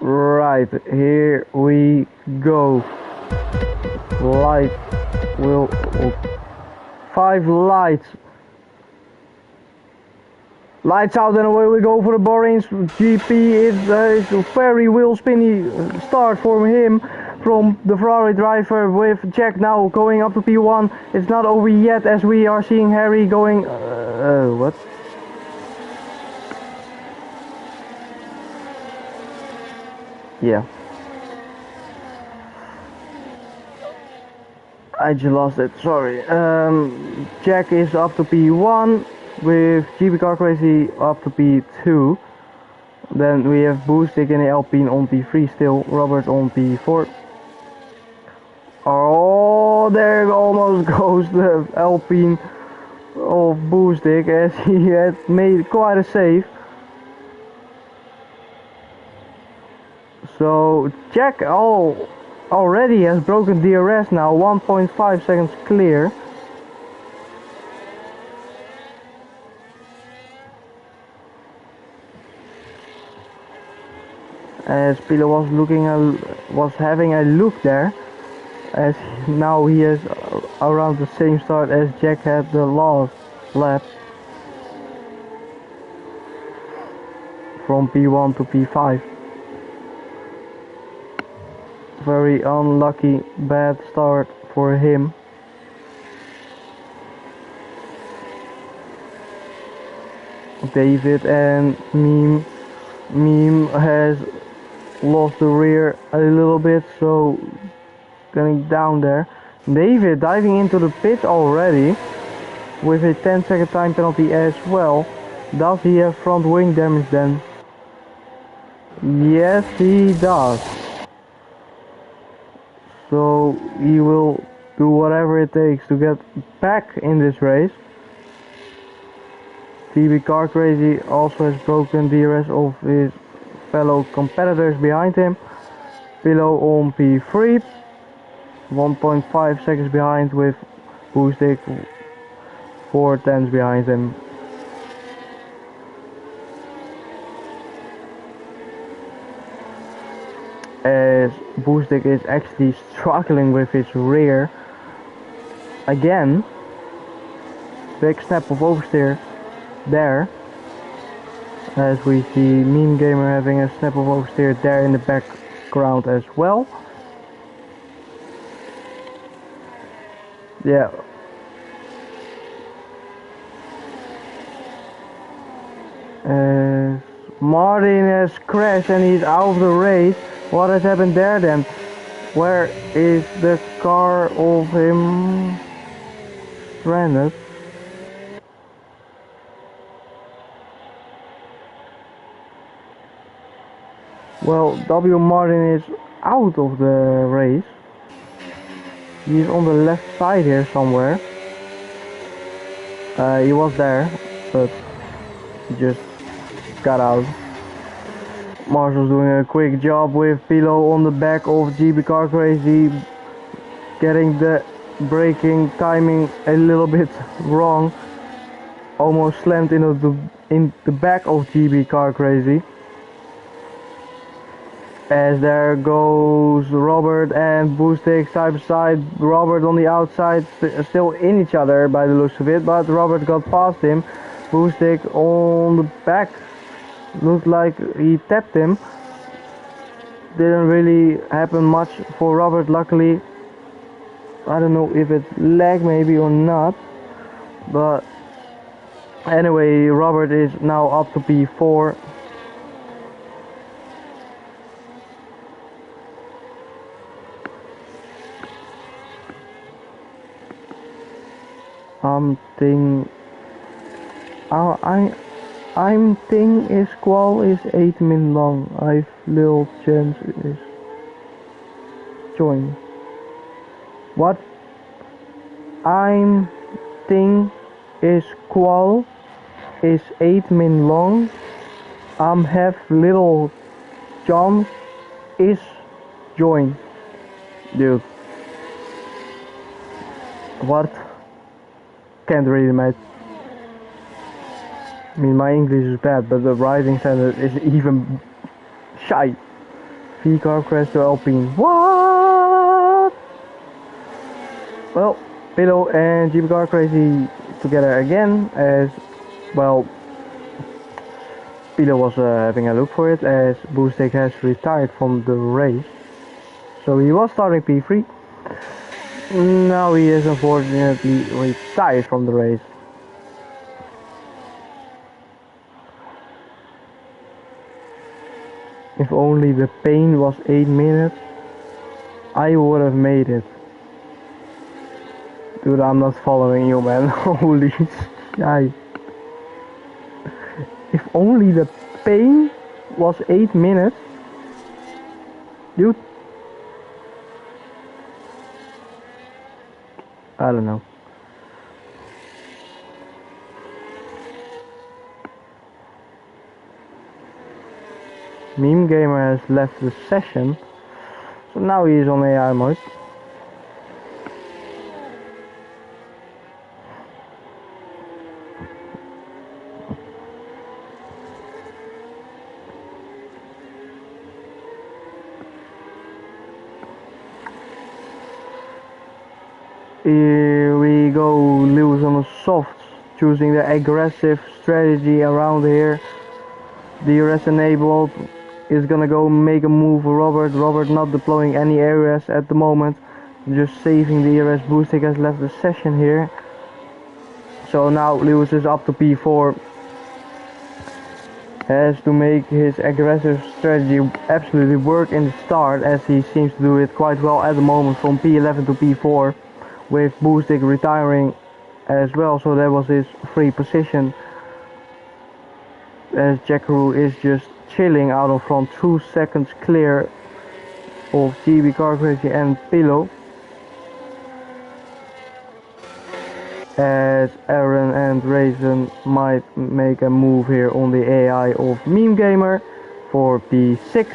Right, here we go. Light will 5 lights Lights out and away we go for the Bahrain GP. It's a very wheel spinny start for him from the Ferrari driver, with Jack now going up to P1. It's not over yet as we are seeing Harry going... what? Yeah. I just lost it, sorry. Jack is up to P1. With GB Car Crazy up to P2. Then we have Boostic and Alpine on P3 still, Robert on P4. Oh, there almost goes the Alpine of Boostic, as he had made quite a save. So Jack already has broken DRS now, 1.5 seconds clear. As Pilo was having a look there, as now he is around the same start as Jack had the last lap, from P1 to P5. Very unlucky, bad start for him. David and Meme has lost the rear a little bit, so getting down there. David diving into the pit already with a 10-second time penalty as well. Does he have front wing damage then? Yes, he does. So he will do whatever it takes to get back in this race. GB Car Crazy also has broken DRS of his fellow competitors behind him. Below on P3, 1.5 seconds behind, with Boostic 4/10 behind him. As Boostic is actually struggling with his rear again. Big snap of oversteer there. As we see Meme Gamer having a snap of oversteer there in the background as well. Yeah. Martin has crashed and he's out of the race. What has happened there then? Where is the car of him stranded? Well, W. Martin is out of the race. He's on the left side here somewhere. He was there, but he just got out. Marshall's doing a quick job with Pilo on the back of GB Car Crazy, getting the braking timing a little bit wrong. Almost slammed into the back of GB Car Crazy. As there goes Robert and Boostic side by side. Robert on the outside, still in each other by the looks of it, but Robert got past him. Boostic on the back, looked like he tapped him. Didn't really happen much for Robert, luckily. I don't know if it's lag maybe or not, but anyway, Robert is now up to P4. I'm thing is qual is 8 min long. I've little chance is join. What? I'm thing is qual is 8 min long. Have little chance is join. Dude. What? Can't read it, mate. I mean, my English is bad, but the writing standard is even shy. V-car crash to Alpine. What? Well, Pilo and GB Car Crazy together again, as well. Pillow was having a look for it as Boostek has retired from the race. So he was starting P3. Now he is unfortunately retired from the race. If only the pain was 8 minutes, I would have made it. Dude, I'm not following you, man. Holy shit. If only the pain was 8 minutes. Dude. I don't know. Meme Gamer has left the session. So now he is on AI mode. Here we go, Lewis on the softs, choosing the aggressive strategy around here. DRS enabled, is gonna go make a move for Robert. Robert not deploying any areas at the moment, just saving the DRS. Boostek has left the session here. So now Lewis is up to P4. Has to make his aggressive strategy absolutely work in the start, as he seems to do it quite well at the moment from P11 to P4. With Boostek retiring as well, so that was his free position. As Jackaroo is just chilling out of front, 2 seconds clear of GB Car Crazy and Pillow. As Aaron and Raisin might make a move here on the AI of Meme Gamer for P6.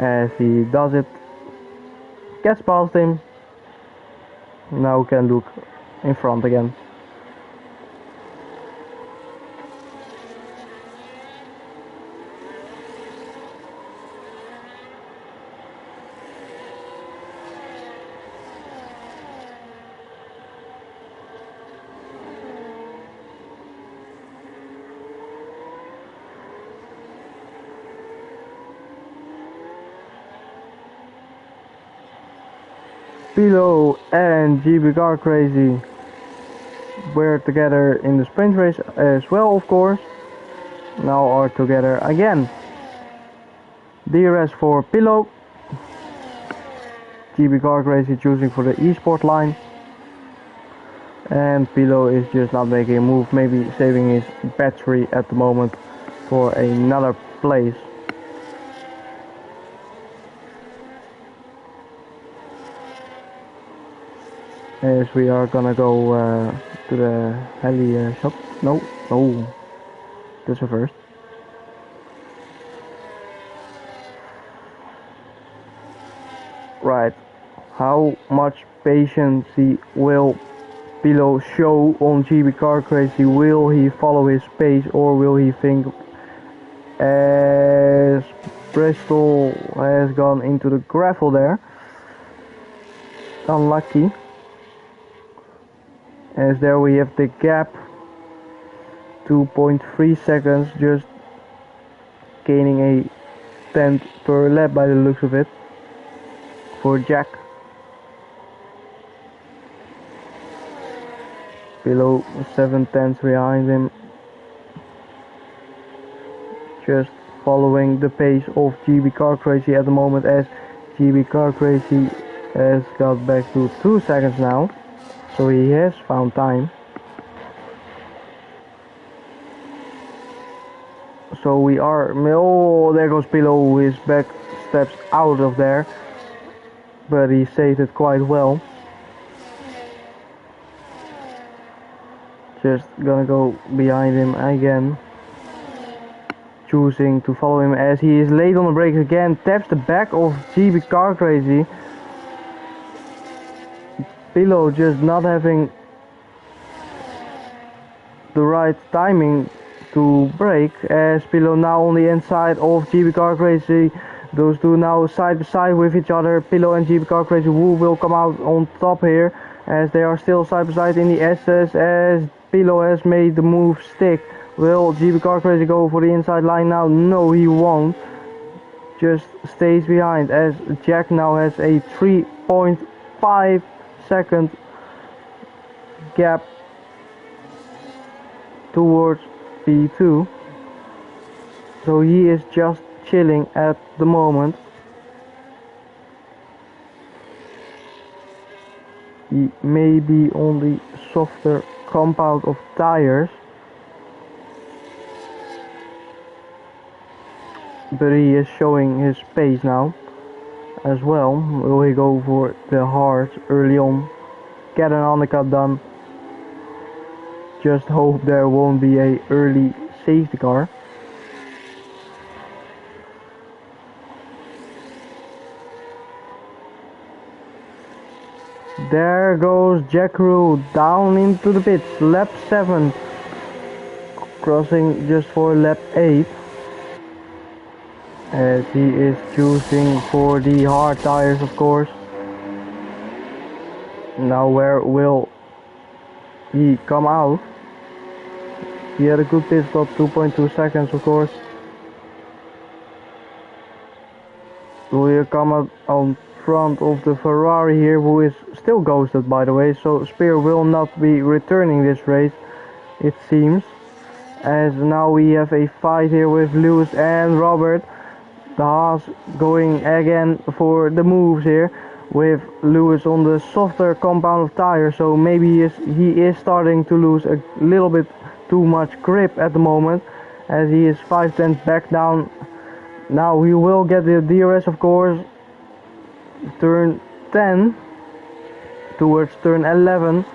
As he does it, gets past him. Now can look in front again. Pillow and GB Car Crazy were together in the sprint race as well, of course. Now are together again. DRS for Pillow. GB Car Crazy choosing for the eSport line. And Pillow is just not making a move, maybe saving his battery at the moment for another place. As we are gonna go to the heli shop. No, that's a first. Right, how much patience will Pillow show on GB Car Crazy? Will he follow his pace, or will he think as Bristol has gone into the gravel there? Unlucky. As there we have the gap, 2.3 seconds, just gaining a tenth per lap by the looks of it for Jack. Below 7 tenths behind him, just following the pace of GB Car Crazy at the moment, as GB Car Crazy has got back to 2 seconds now. So he has found time. So we are, oh, there goes Pillow, his back steps out of there. But he saved it quite well. Just gonna go behind him again. Choosing to follow him as he is late on the brakes again. Taps the back of GB Car Crazy. Pillow just not having the right timing to brake, as Pillow now on the inside of GB Car Crazy. Those two now side by side with each other. Pillow and GB Car Crazy, who will come out on top here, as they are still side by side in the SS, as Pillow has made the move stick Will GB Car Crazy go for the inside line now? No, he won't. Just stays behind as Jack now has a 3.5 second gap towards P2. So he is just chilling at the moment. He may be on the softer compound of tires, but he is showing his pace now as well. Will he go for the hard early on, get an undercut done? Just hope there won't be a early safety car. There goes Jack Rule down into the pits, lap 7, crossing just for lap 8, as he is choosing for the hard tires, of course. Now where will he come out? He had a good pit stop, 2.2 seconds, of course. Will he come out on front of the Ferrari here, who is still ghosted, by the way, so Spear will not be returning this race, it seems, as now we have a fight here with Lewis and Robert. The Haas going again for the moves here, with Lewis on the softer compound of tires, so maybe he is starting to lose a little bit too much grip at the moment, as he is 5/10 back down. Now he will get the DRS, of course. Turn 10 towards turn 11,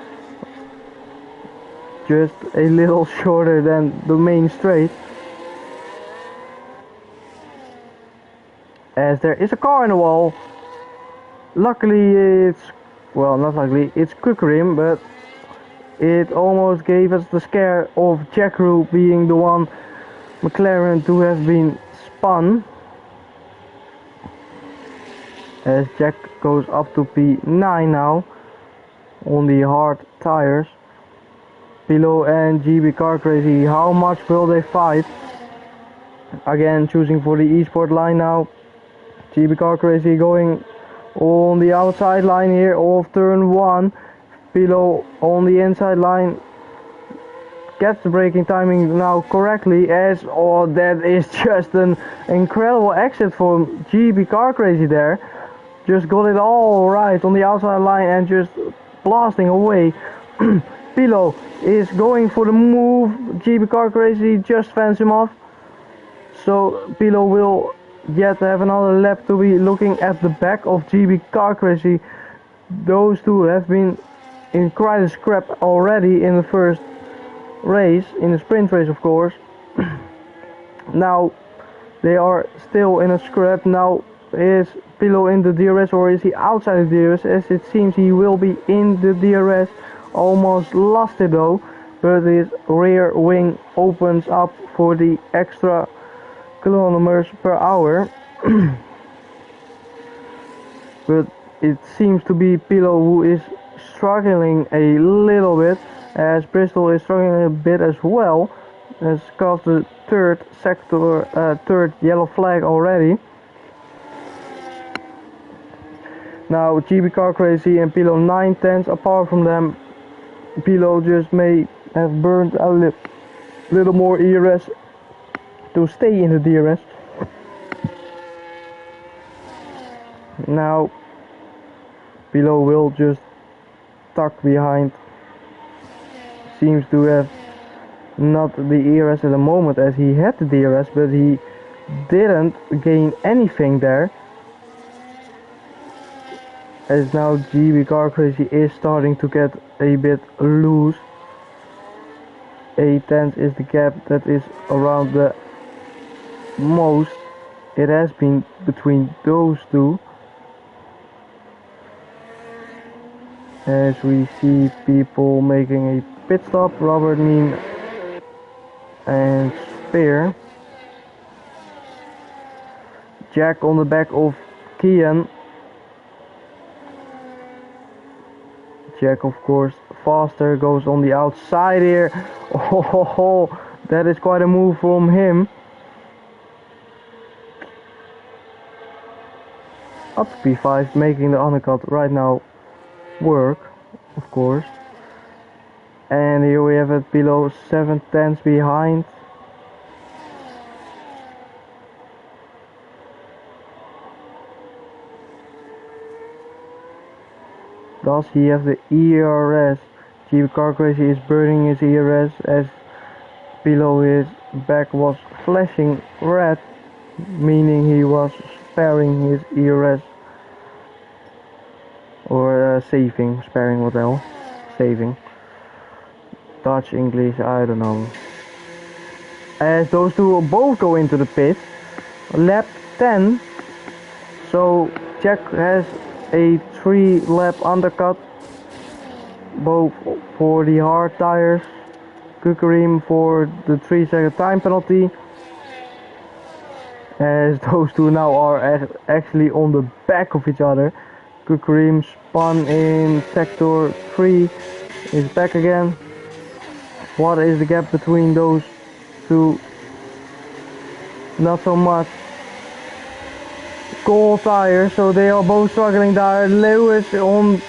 just a little shorter than the main straight, as there is a car in the wall. Luckily it's, well, not luckily, it's quick rim, but it almost gave us the scare of Jack Rule being the one McLaren to have been spun, as Jack goes up to P9 now on the hard tires. Pilo and GB Car Crazy, how much will they fight? Again choosing for the eSport line now. GB Car Crazy going on the outside line here of turn 1. Pilo on the inside line, gets the braking timing now correctly, as oh, that is just an incredible exit for GB Car Crazy there. Just got it all right on the outside line and just blasting away. Pilo is going for the move. GB Car Crazy just fends him off. So Pilo will yet have another lap to be looking at the back of GB Car Crazy. Those two have been in quite a scrap already in the first race, in the sprint race, of course. Now they are still in a scrap. Now is Pilo in the DRS, or is he outside the DRS? As it seems he will be in the DRS. Almost lost it though, but his rear wing opens up for the extra kilometers per hour. But it seems to be Pilo who is struggling a little bit, as Bristol is struggling a bit as well, has caused the third yellow flag already. Now GB Car Crazy and Pilo 9/10 apart from them. Pilo just may have burned a little more ERS to stay in the DRS. Now Pilo will just tuck behind. Seems to have not the ERS at the moment, as he had the DRS, but he didn't gain anything there. As now GB Car Crazy is starting to get a bit loose. 8/10 is the gap that is around the most it has been between those two. As we see people making a pit stop, Robert, Mean and Spear. Jack on the back of Kian. Jack, of course, faster, goes on the outside here. Oh, That is quite a move from him. Up to P5, making the undercut right now work, of course. And here we have it below 7/10 behind. Does he have the ERS? Jeep Car Crazy is burning his ERS as below his back was flashing red, meaning he was sparing his ERS. Or saving, sparing, what the hell? Saving. Dutch, English, I don't know. As those two both go into the pit. Lap 10. So Jack has a 3-lap undercut. Both for the hard tires. Kukareem for the 3-second time penalty. As those two now are actually on the back of each other. Kukareem spun in sector 3. Is back again. What is the gap between those two? Not so much. Cold tires, so they are both struggling there. Lewis on,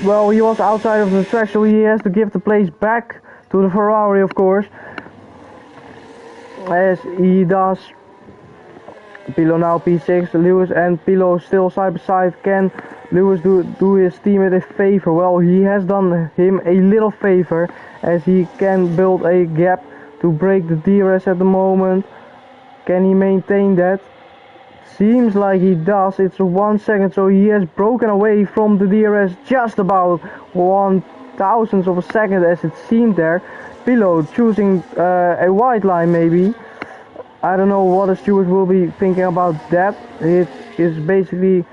well, he was outside of the track, so he has to give the place back to the Ferrari, of course. As he does. Pilo now P6, Lewis and Pilo still side by side. Can Lewis do his teammate a favor? Well, he has done him a little favor, as he can build a gap to break the DRS at the moment. Can he maintain that? Seems like he does. It's 1 second, so he has broken away from the DRS just about 1/1000th of a second, as it seemed there. Pilo choosing a white line maybe. I don't know what the stewards will be thinking about that. It is basically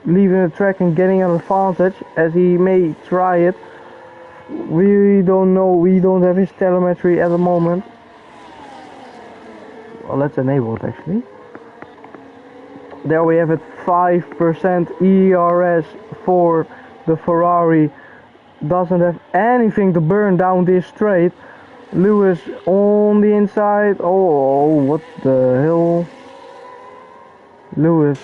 leaving the track and getting an advantage, as he may try it. We don't know, we don't have his telemetry at the moment. Well, let's enable it actually. There we have it, 5% ERS for the Ferrari. Doesn't have anything to burn down this straight. Lewis on the inside. Oh, what the hell? Lewis.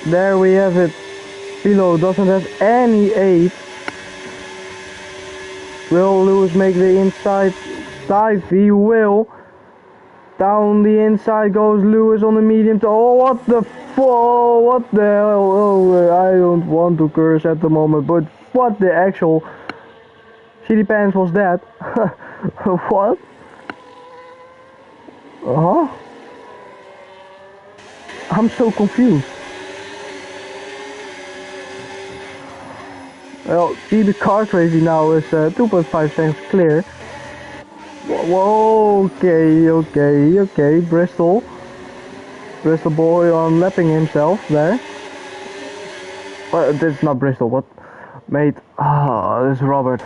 There we have it. Pilo doesn't have any aid. Will Lewis make the inside dive? He will. Down the inside goes Lewis on the medium to, oh, what the what the hell? Oh, I don't want to curse at the moment, but what the actual shitty pants was that? What? Huh? I'm so confused. Well, see, the car crazy now is 2.5 seconds clear. Whoa, okay, Bristol boy on lapping himself there. Well, this is not Bristol, what? Mate, this is Robert.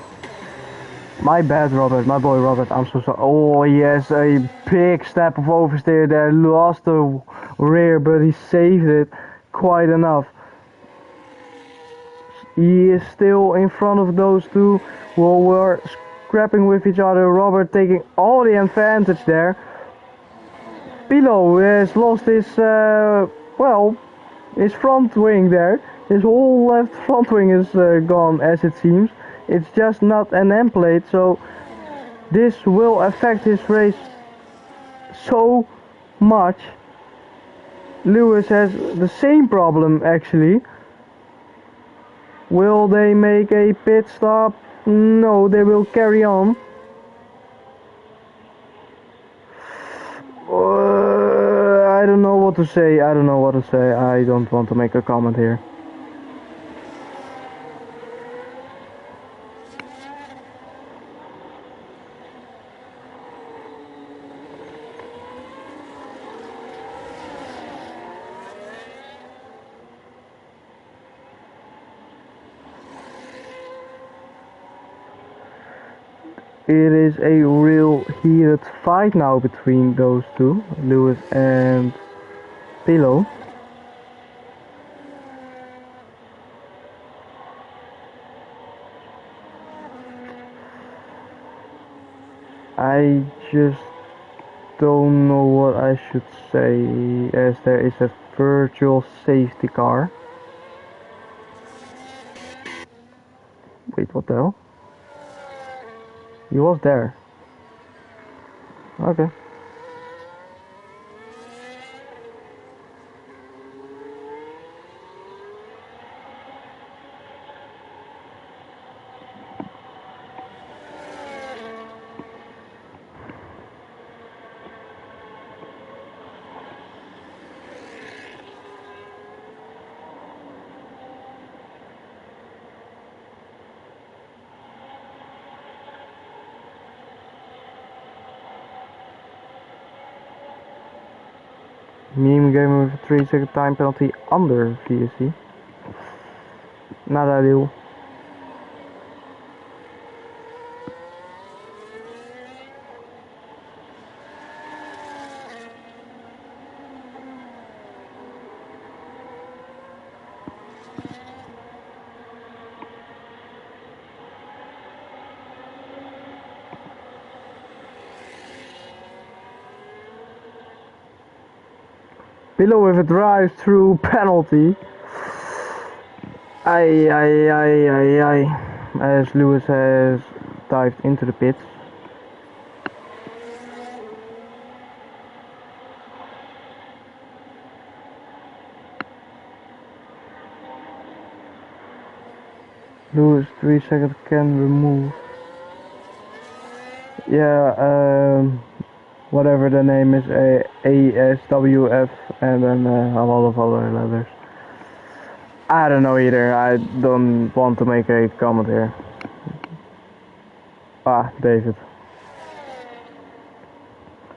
My bad, Robert, my boy Robert, I'm so sorry. Oh, yes, a big step of oversteer there, lost the rear, but he saved it quite enough. He is still in front of those two who were scrapping with each other. Robert taking all the advantage there. Pilo has lost his, his front wing there. His whole left front wing is gone, as it seems. It's just not an end plate, so this will affect his race so much. Lewis has the same problem actually. Will they make a pit stop? No, they will carry on. I don't know what to say. I don't want to make a comment here. It is a real heated fight now between those two, Lewis and Pilo. I just don't know what I should say, as there is a virtual safety car. Wait, what the hell? He was there. Okay. Meme game with a 3-second time penalty under VSC. Not ideal. Below with a drive-through penalty. Aye. As Lewis has dived into the pits. Lewis 3 seconds can remove. Yeah, whatever the name is, ASWF, and then a lot of other letters. I don't know either. I don't want to make a comment here. Ah, David.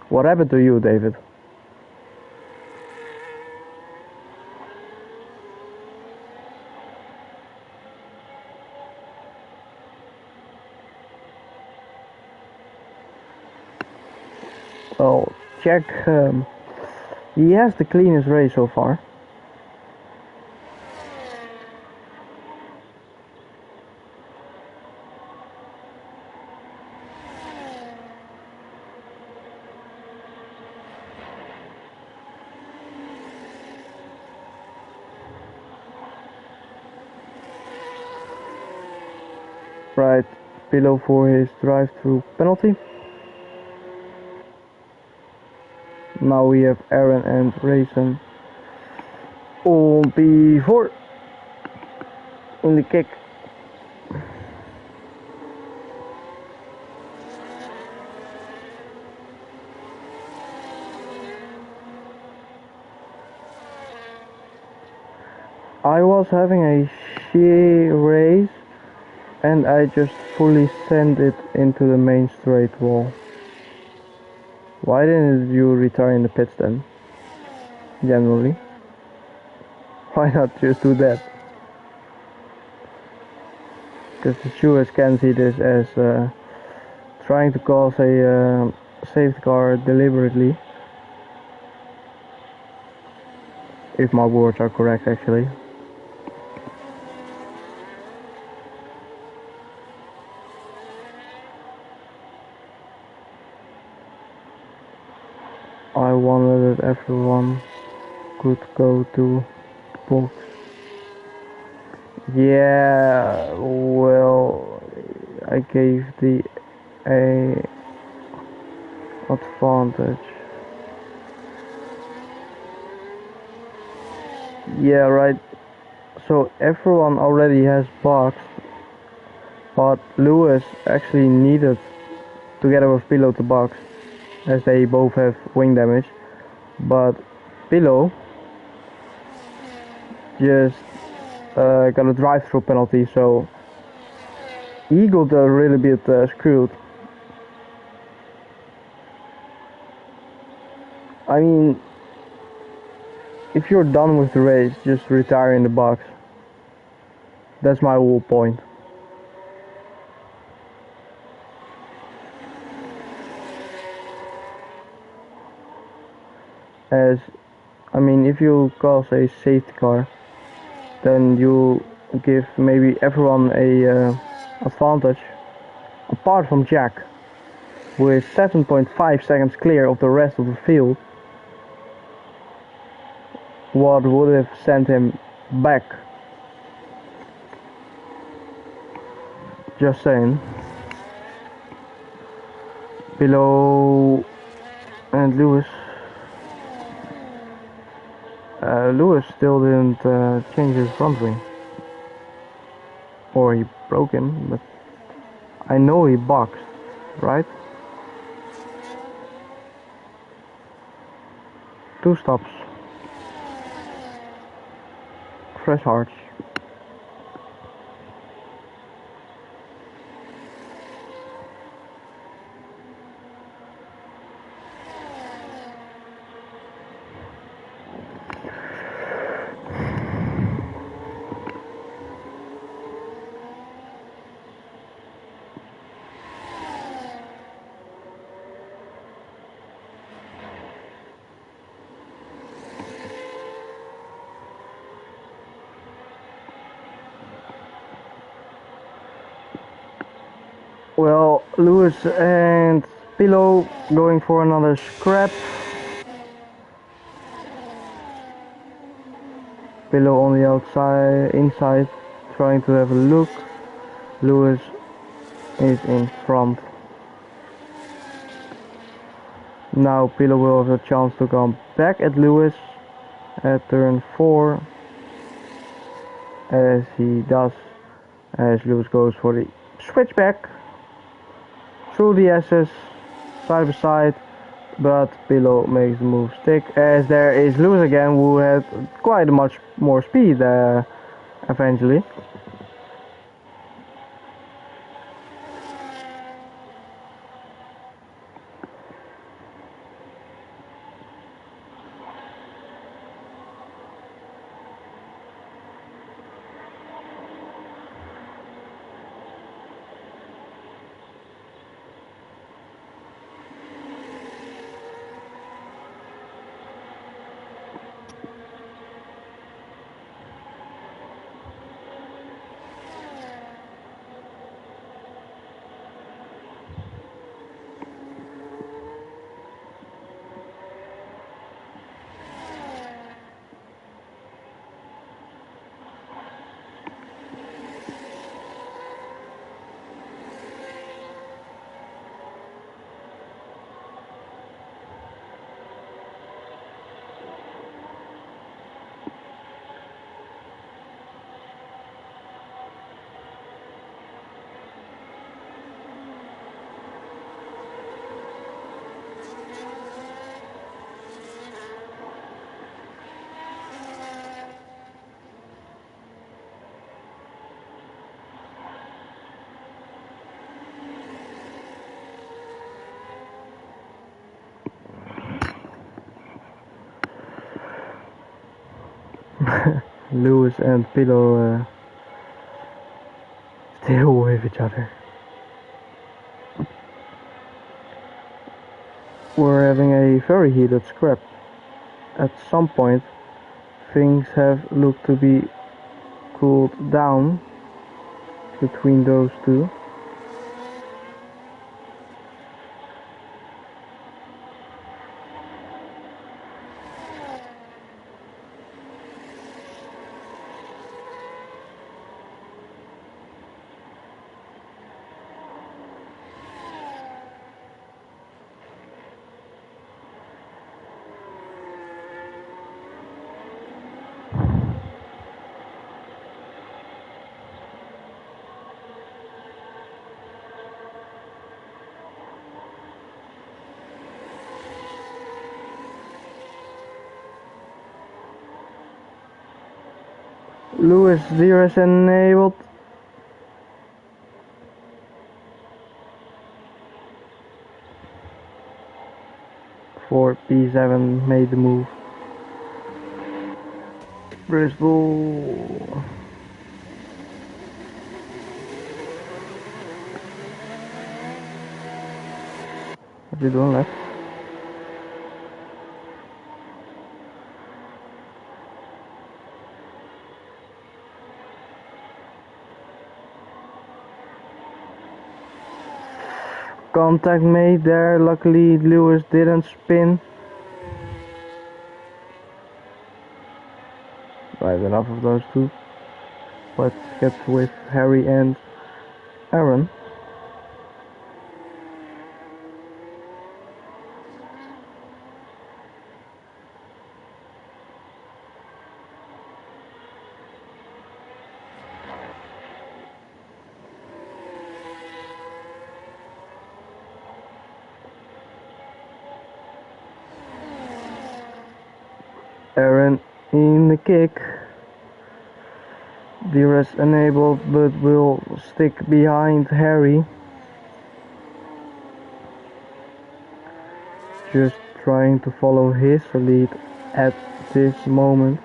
What happened to you, David? Well, Jack, he has the cleanest race so far. Right below for his drive-through penalty. Now we have Aaron and Rayson on P4 in the kick. I was having a sheer race and I just fully sent it into the main straight wall. Why didn't you retire in the pits then? Generally. Why not just do that? Because the stewards can see this as trying to cause a safety car deliberately. If my words are correct, actually. I wanted that everyone could go to box. Yeah, well, I gave the A advantage. Yeah, right. So everyone already has boxed, but Lewis actually needed together with Pillow to box, as they both have wing damage. But Pillow just got a drive-through penalty, so he got a really bit screwed. I mean, if you're done with the race, just retire in the box. That's my whole point. As, I mean, if you cause a safety car, then you give maybe everyone a advantage, apart from Jack. who is 7.5 seconds clear of the rest of the field. What would have sent him back? Just saying. Below and Lewis. Lewis still didn't change his front wing. Or he broke him, but I know he boxed, right? 2 stops. Fresh hearts. Well, Lewis and Pillow going for another scrap. Pillow on the outside, inside, trying to have a look. Lewis is in front. Now Pillow will have a chance to come back at Lewis at turn 4. As he does, as Lewis goes for the switchback through the S's, side by side, but Pillow makes the move stick, as there is Lewis again, who had quite much more speed eventually. Lewis and Pillow still with each other. We're having a very heated scrap. At some point, things have looked to be cooled down between those two. Lewis DRS enabled. For P7 made the move. Bristol. What you doing left? Contact made there, luckily Lewis didn't spin. Right, enough of those two. Let's get with Harry and Aaron. Aaron in the kick. DRS enabled, but will stick behind Harry. Just trying to follow his lead at this moment.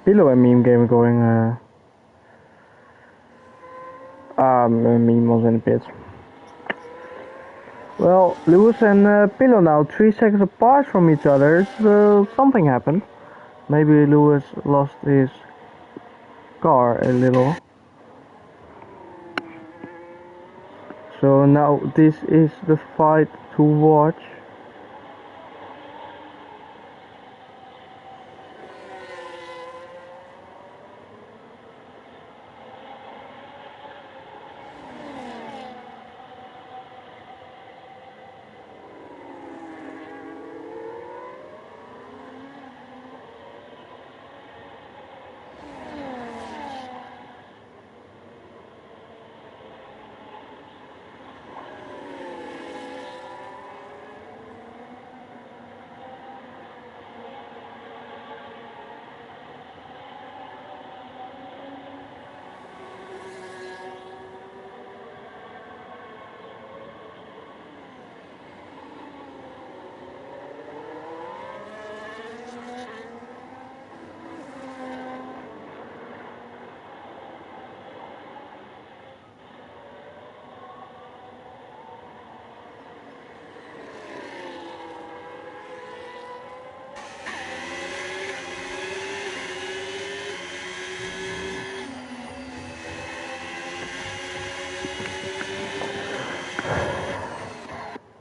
Pillow and Meme game going. Meme was in the pits. Well, Lewis and Pillow now 3 seconds apart from each other. Something happened. Maybe Lewis lost his car a little. So now this is the fight to watch.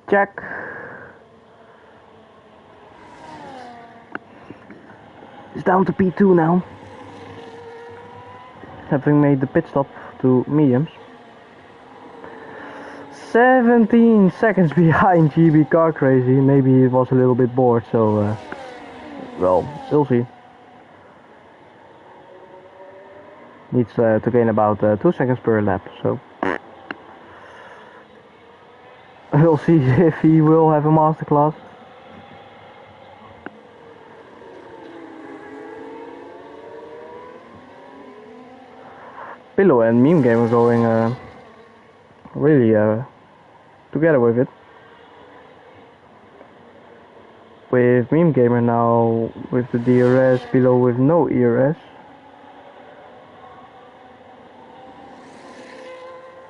Check. It's down to P2 now. Having made the pit stop to mediums. 17 seconds behind GB Car Crazy. Maybe he was a little bit bored, so well, we'll see. Needs to gain about 2 seconds per lap, so we'll see if he will have a masterclass. Pillow and Meme Game are going really together with it. With Meme Gamer now with the DRS, Pillow with no ERS.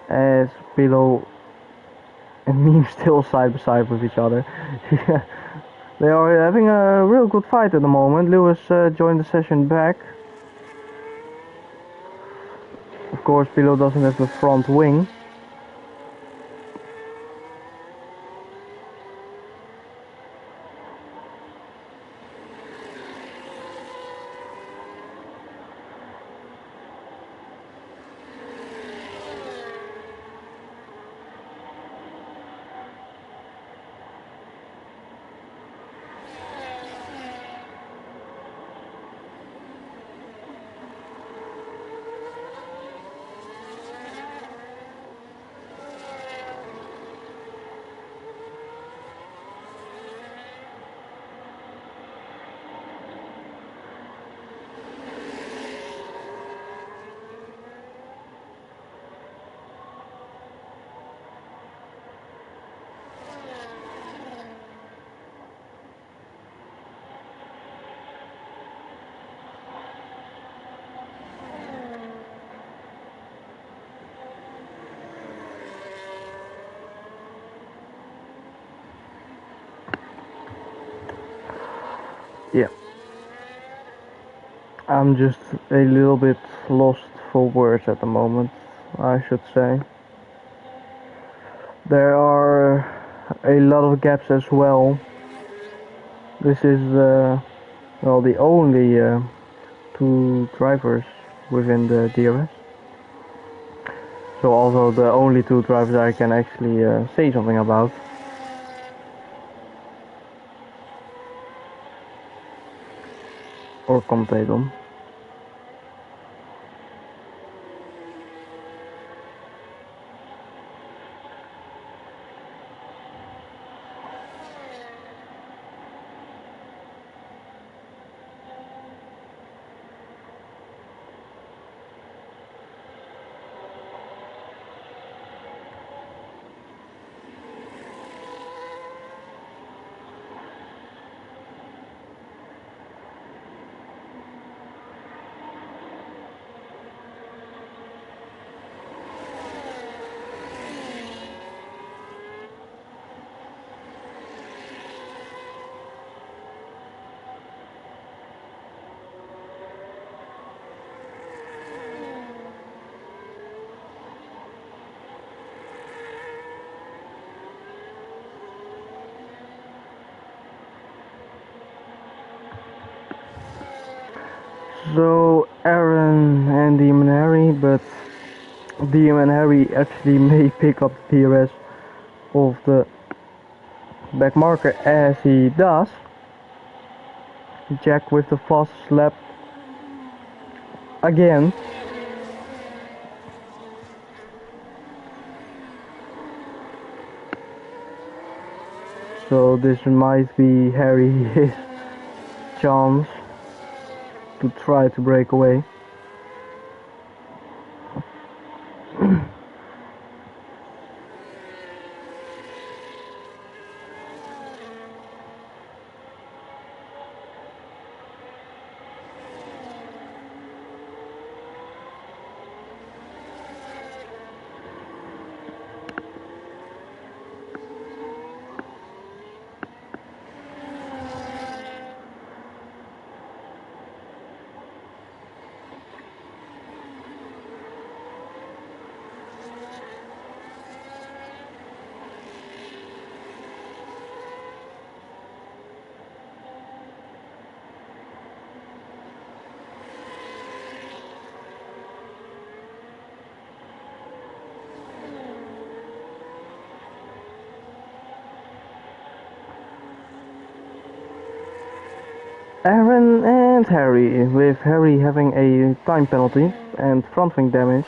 As Pillow and Meme still side by side with each other. They are having a real good fight at the moment. Lewis joined the session back. Of course, Pillow doesn't have the front wing. Yeah, I'm just a little bit lost for words at the moment, I should say. There are a lot of gaps as well. This is well, the only two drivers within the DRS. So also the only two drivers I can actually say something about. Or commentate on. So Aaron and Demon Harry, but Demon Harry actually may pick up the DRS of the back marker as he does. Jack with the fastest lap again. So this might be Harry's chance to try to break away. Aaron and Harry, with Harry having a time penalty and front wing damage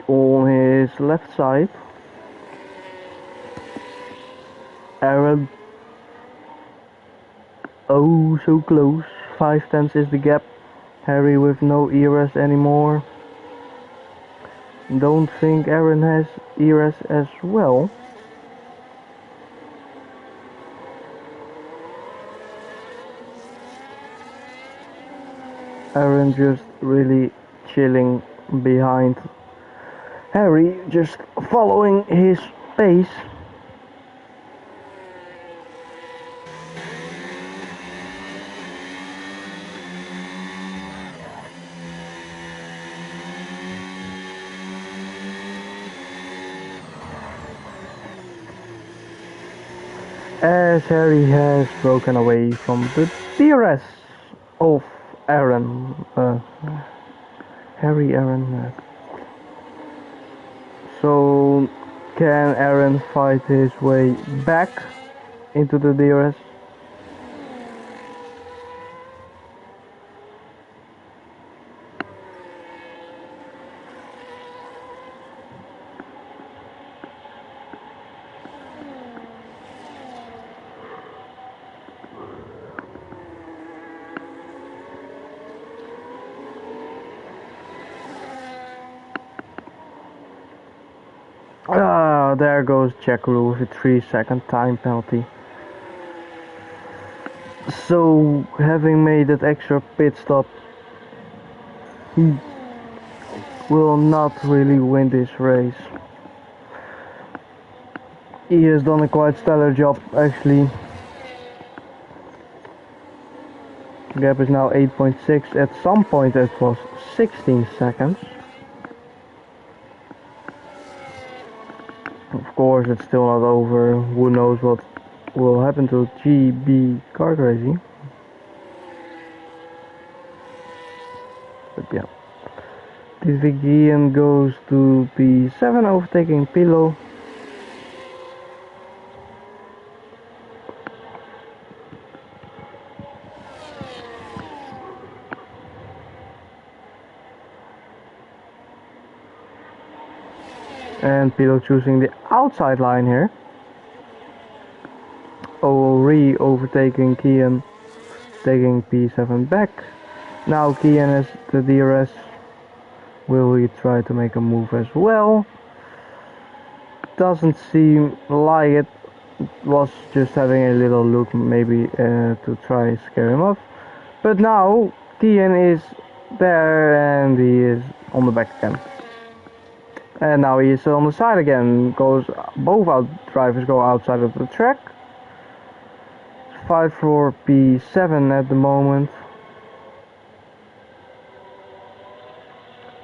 on his left side. Aaron, oh so close, 5/10 is the gap. Harry with no ERS anymore. Don't think Aaron has ERS as well. Aaron just really chilling behind Harry, just following his pace. As Harry has broken away from the DRS of Aaron. Aaron. So, can Aaron fight his way back into the DRS? Ah, there goes Jack Rule with a 3-second time penalty. So, having made that extra pit stop, he will not really win this race. He has done a quite stellar job, actually. The gap is now 8.6. At some point it was 16 seconds. Of course, it's still not over. Who knows what will happen to GB Kart Racing. But yeah. This goes to P7, overtaking Pilo. And Pilo choosing the outside line here. Ori overtaking Kian, taking P7 back. Now Kian is the DRS. Will he try to make a move as well? Doesn't seem like it. Was just having a little look, maybe to try scare him off. But now Kian is there and he is on the back again. And now he is on the side again. Both drivers go outside of the track. Fight for P7 at the moment.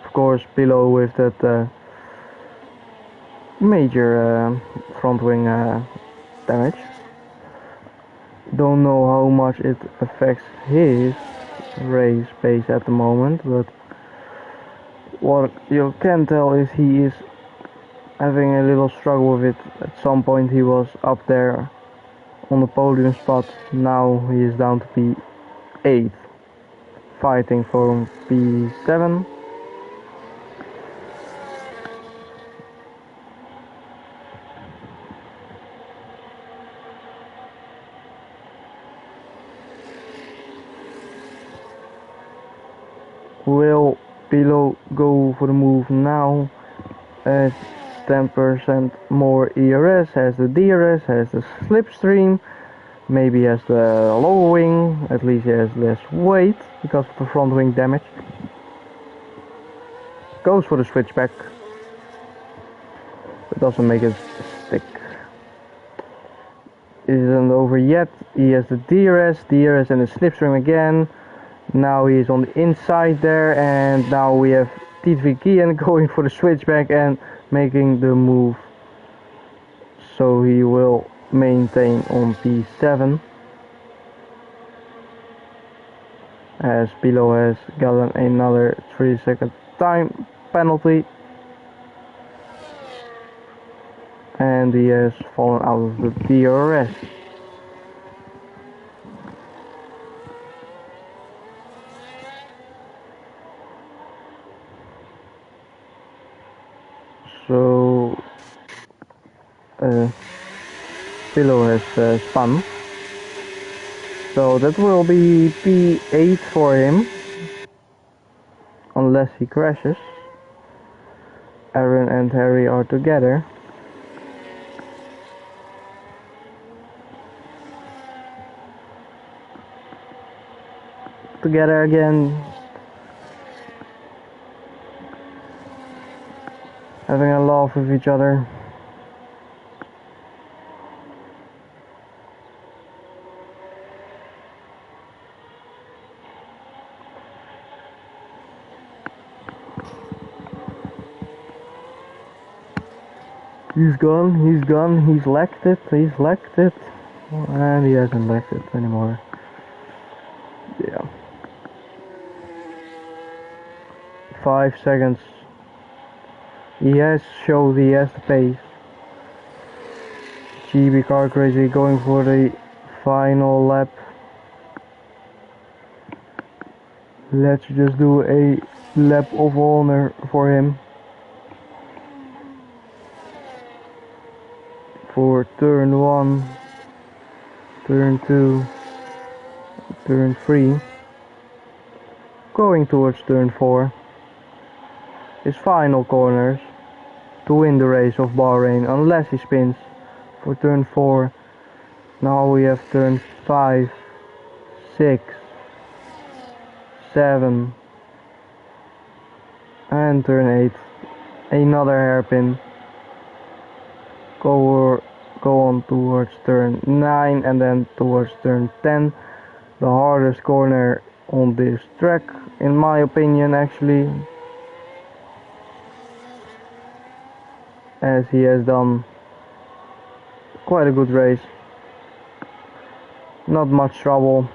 Of course, Pilo with that major front wing damage. Don't know how much it affects his race pace at the moment, but what you can tell is he is having a little struggle with it. At some point he was up there on the podium spot. Now he is down to P8, fighting for P7. Will Pilo go for the move now? Has 10% more ERS, has the DRS, has the slipstream, maybe has the lower wing, at least he has less weight because of the front wing damage. Goes for the switchback. It doesn't make it stick. Isn't over yet. He has the DRS and the slipstream again. Now he is on the inside there, and now we have T3 Kian going for the switchback and making the move. So he will maintain on P7. As Pilo has gotten another 3-second time penalty. And he has fallen out of the DRS. So Pilo has spun. So that will be P8 for him. Unless he crashes. Aaron and Harry are together. Together again. Having a laugh with each other. He's gone, he's lacked it, and he hasn't lacked it anymore. Yeah. 5 seconds. He has showed he has the pace. GB Kart Racing going for the final lap. Let's just do a lap of honor for him. For turn 1, turn 2, turn 3. Going towards turn 4. His final corners to win the race of Bahrain, unless he spins for turn 4. Now we have turn 5, 6, 7 and turn 8. Another hairpin. Go on towards turn 9 and then towards turn 10. the hardest corner on this track, in my opinion, actually, as he has done quite a good race. Not much trouble.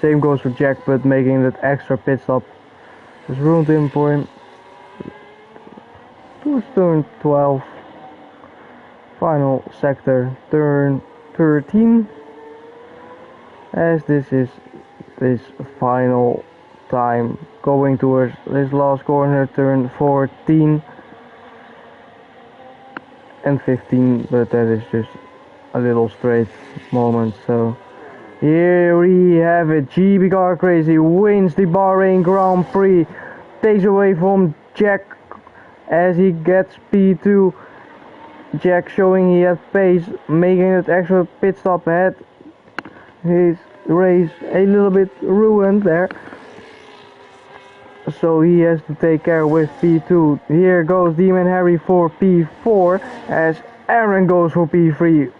Same goes for Jack, but making that extra pit stop has ruined him for him. Towards turn 12, final sector, turn 13, as this is his final time going towards this last corner, turn 14 and 15, but that is just a little straight moment. So here we have it. GB Car Crazy wins the Bahrain Grand Prix, takes away from Jack as he gets P2. Jack showing he had pace, making that extra pit stop, had his race a little bit ruined there, so he has to take care with P2. Here goes Demon Harry for P4 as Aaron goes for P3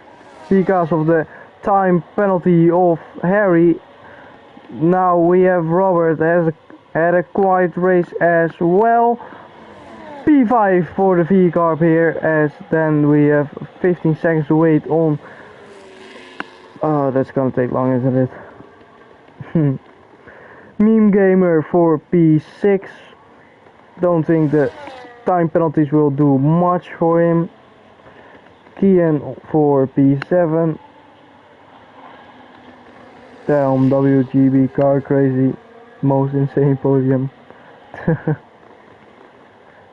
because of the time penalty of Harry. Now we have Robert has had a quiet race as well. P5 for the V-Carb here, as then we have 15 seconds to wait on. Oh, that's gonna take long, isn't it? Meme Gamer for P6. Don't think the time penalties will do much for him. Kian for P7. Damn, WGB Car Crazy, most insane podium.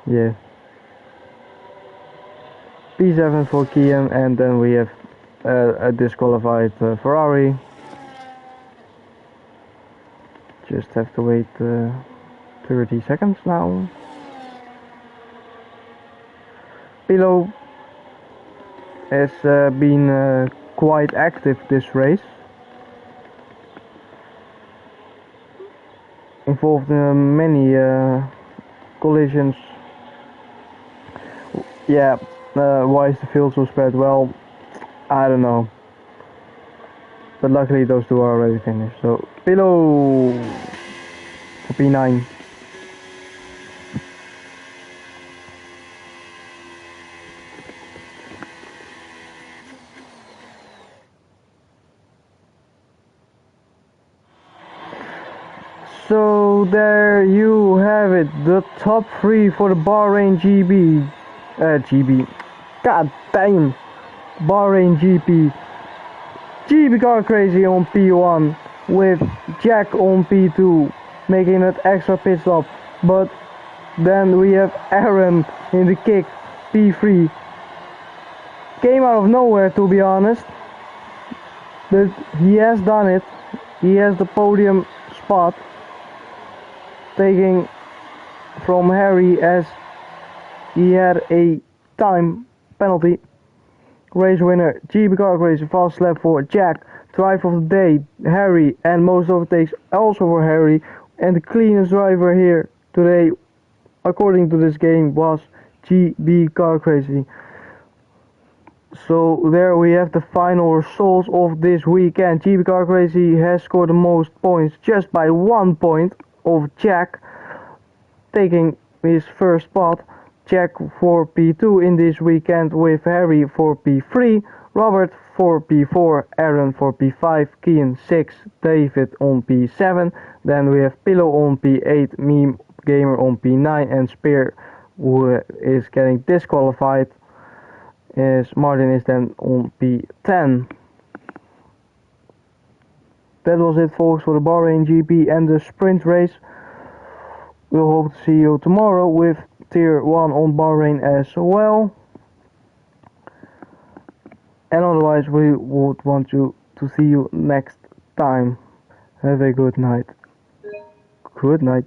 Yeah. P7 for Kian, and then we have a disqualified Ferrari. Just have to wait 30 seconds now. Pilo has been quite active this race, involved in many collisions. Yeah, why is the field so spread? Well, I don't know. But luckily those two are already finished. So, Pilo for P9. So there you have it, the top 3 for the Bahrain GB. God damn, Bahrain GP. GB Car Crazy on P1 with Jack on P2 making that extra pit stop, but then we have Aaron in the kick, P3. Came out of nowhere, to be honest, but he has done it. He has the podium spot, taking from Harry as he had a time penalty. Race winner GB Car Crazy, fast lap for Jack. Drive of the day Harry, and most overtakes also for Harry. And the cleanest driver here today, according to this game, was GB Car Crazy. So there we have the final results of this weekend. GB Car Crazy has scored the most points, just by 1 point, of Jack, taking his first spot. Jack for P2 in this weekend, with Harry for P3, Robert for P4, Aaron for P5, Kian 6, David on P7, then we have Pillow on P8, Meme Gamer on P9, and Spear, who is getting disqualified, as Martin is then on P10. That was it, folks, for the Bahrain GP and the sprint race. We'll hope to see you tomorrow with Tier 1 on Bahrain as well. And otherwise, we would want you to see you next time. Have a good night. Good night.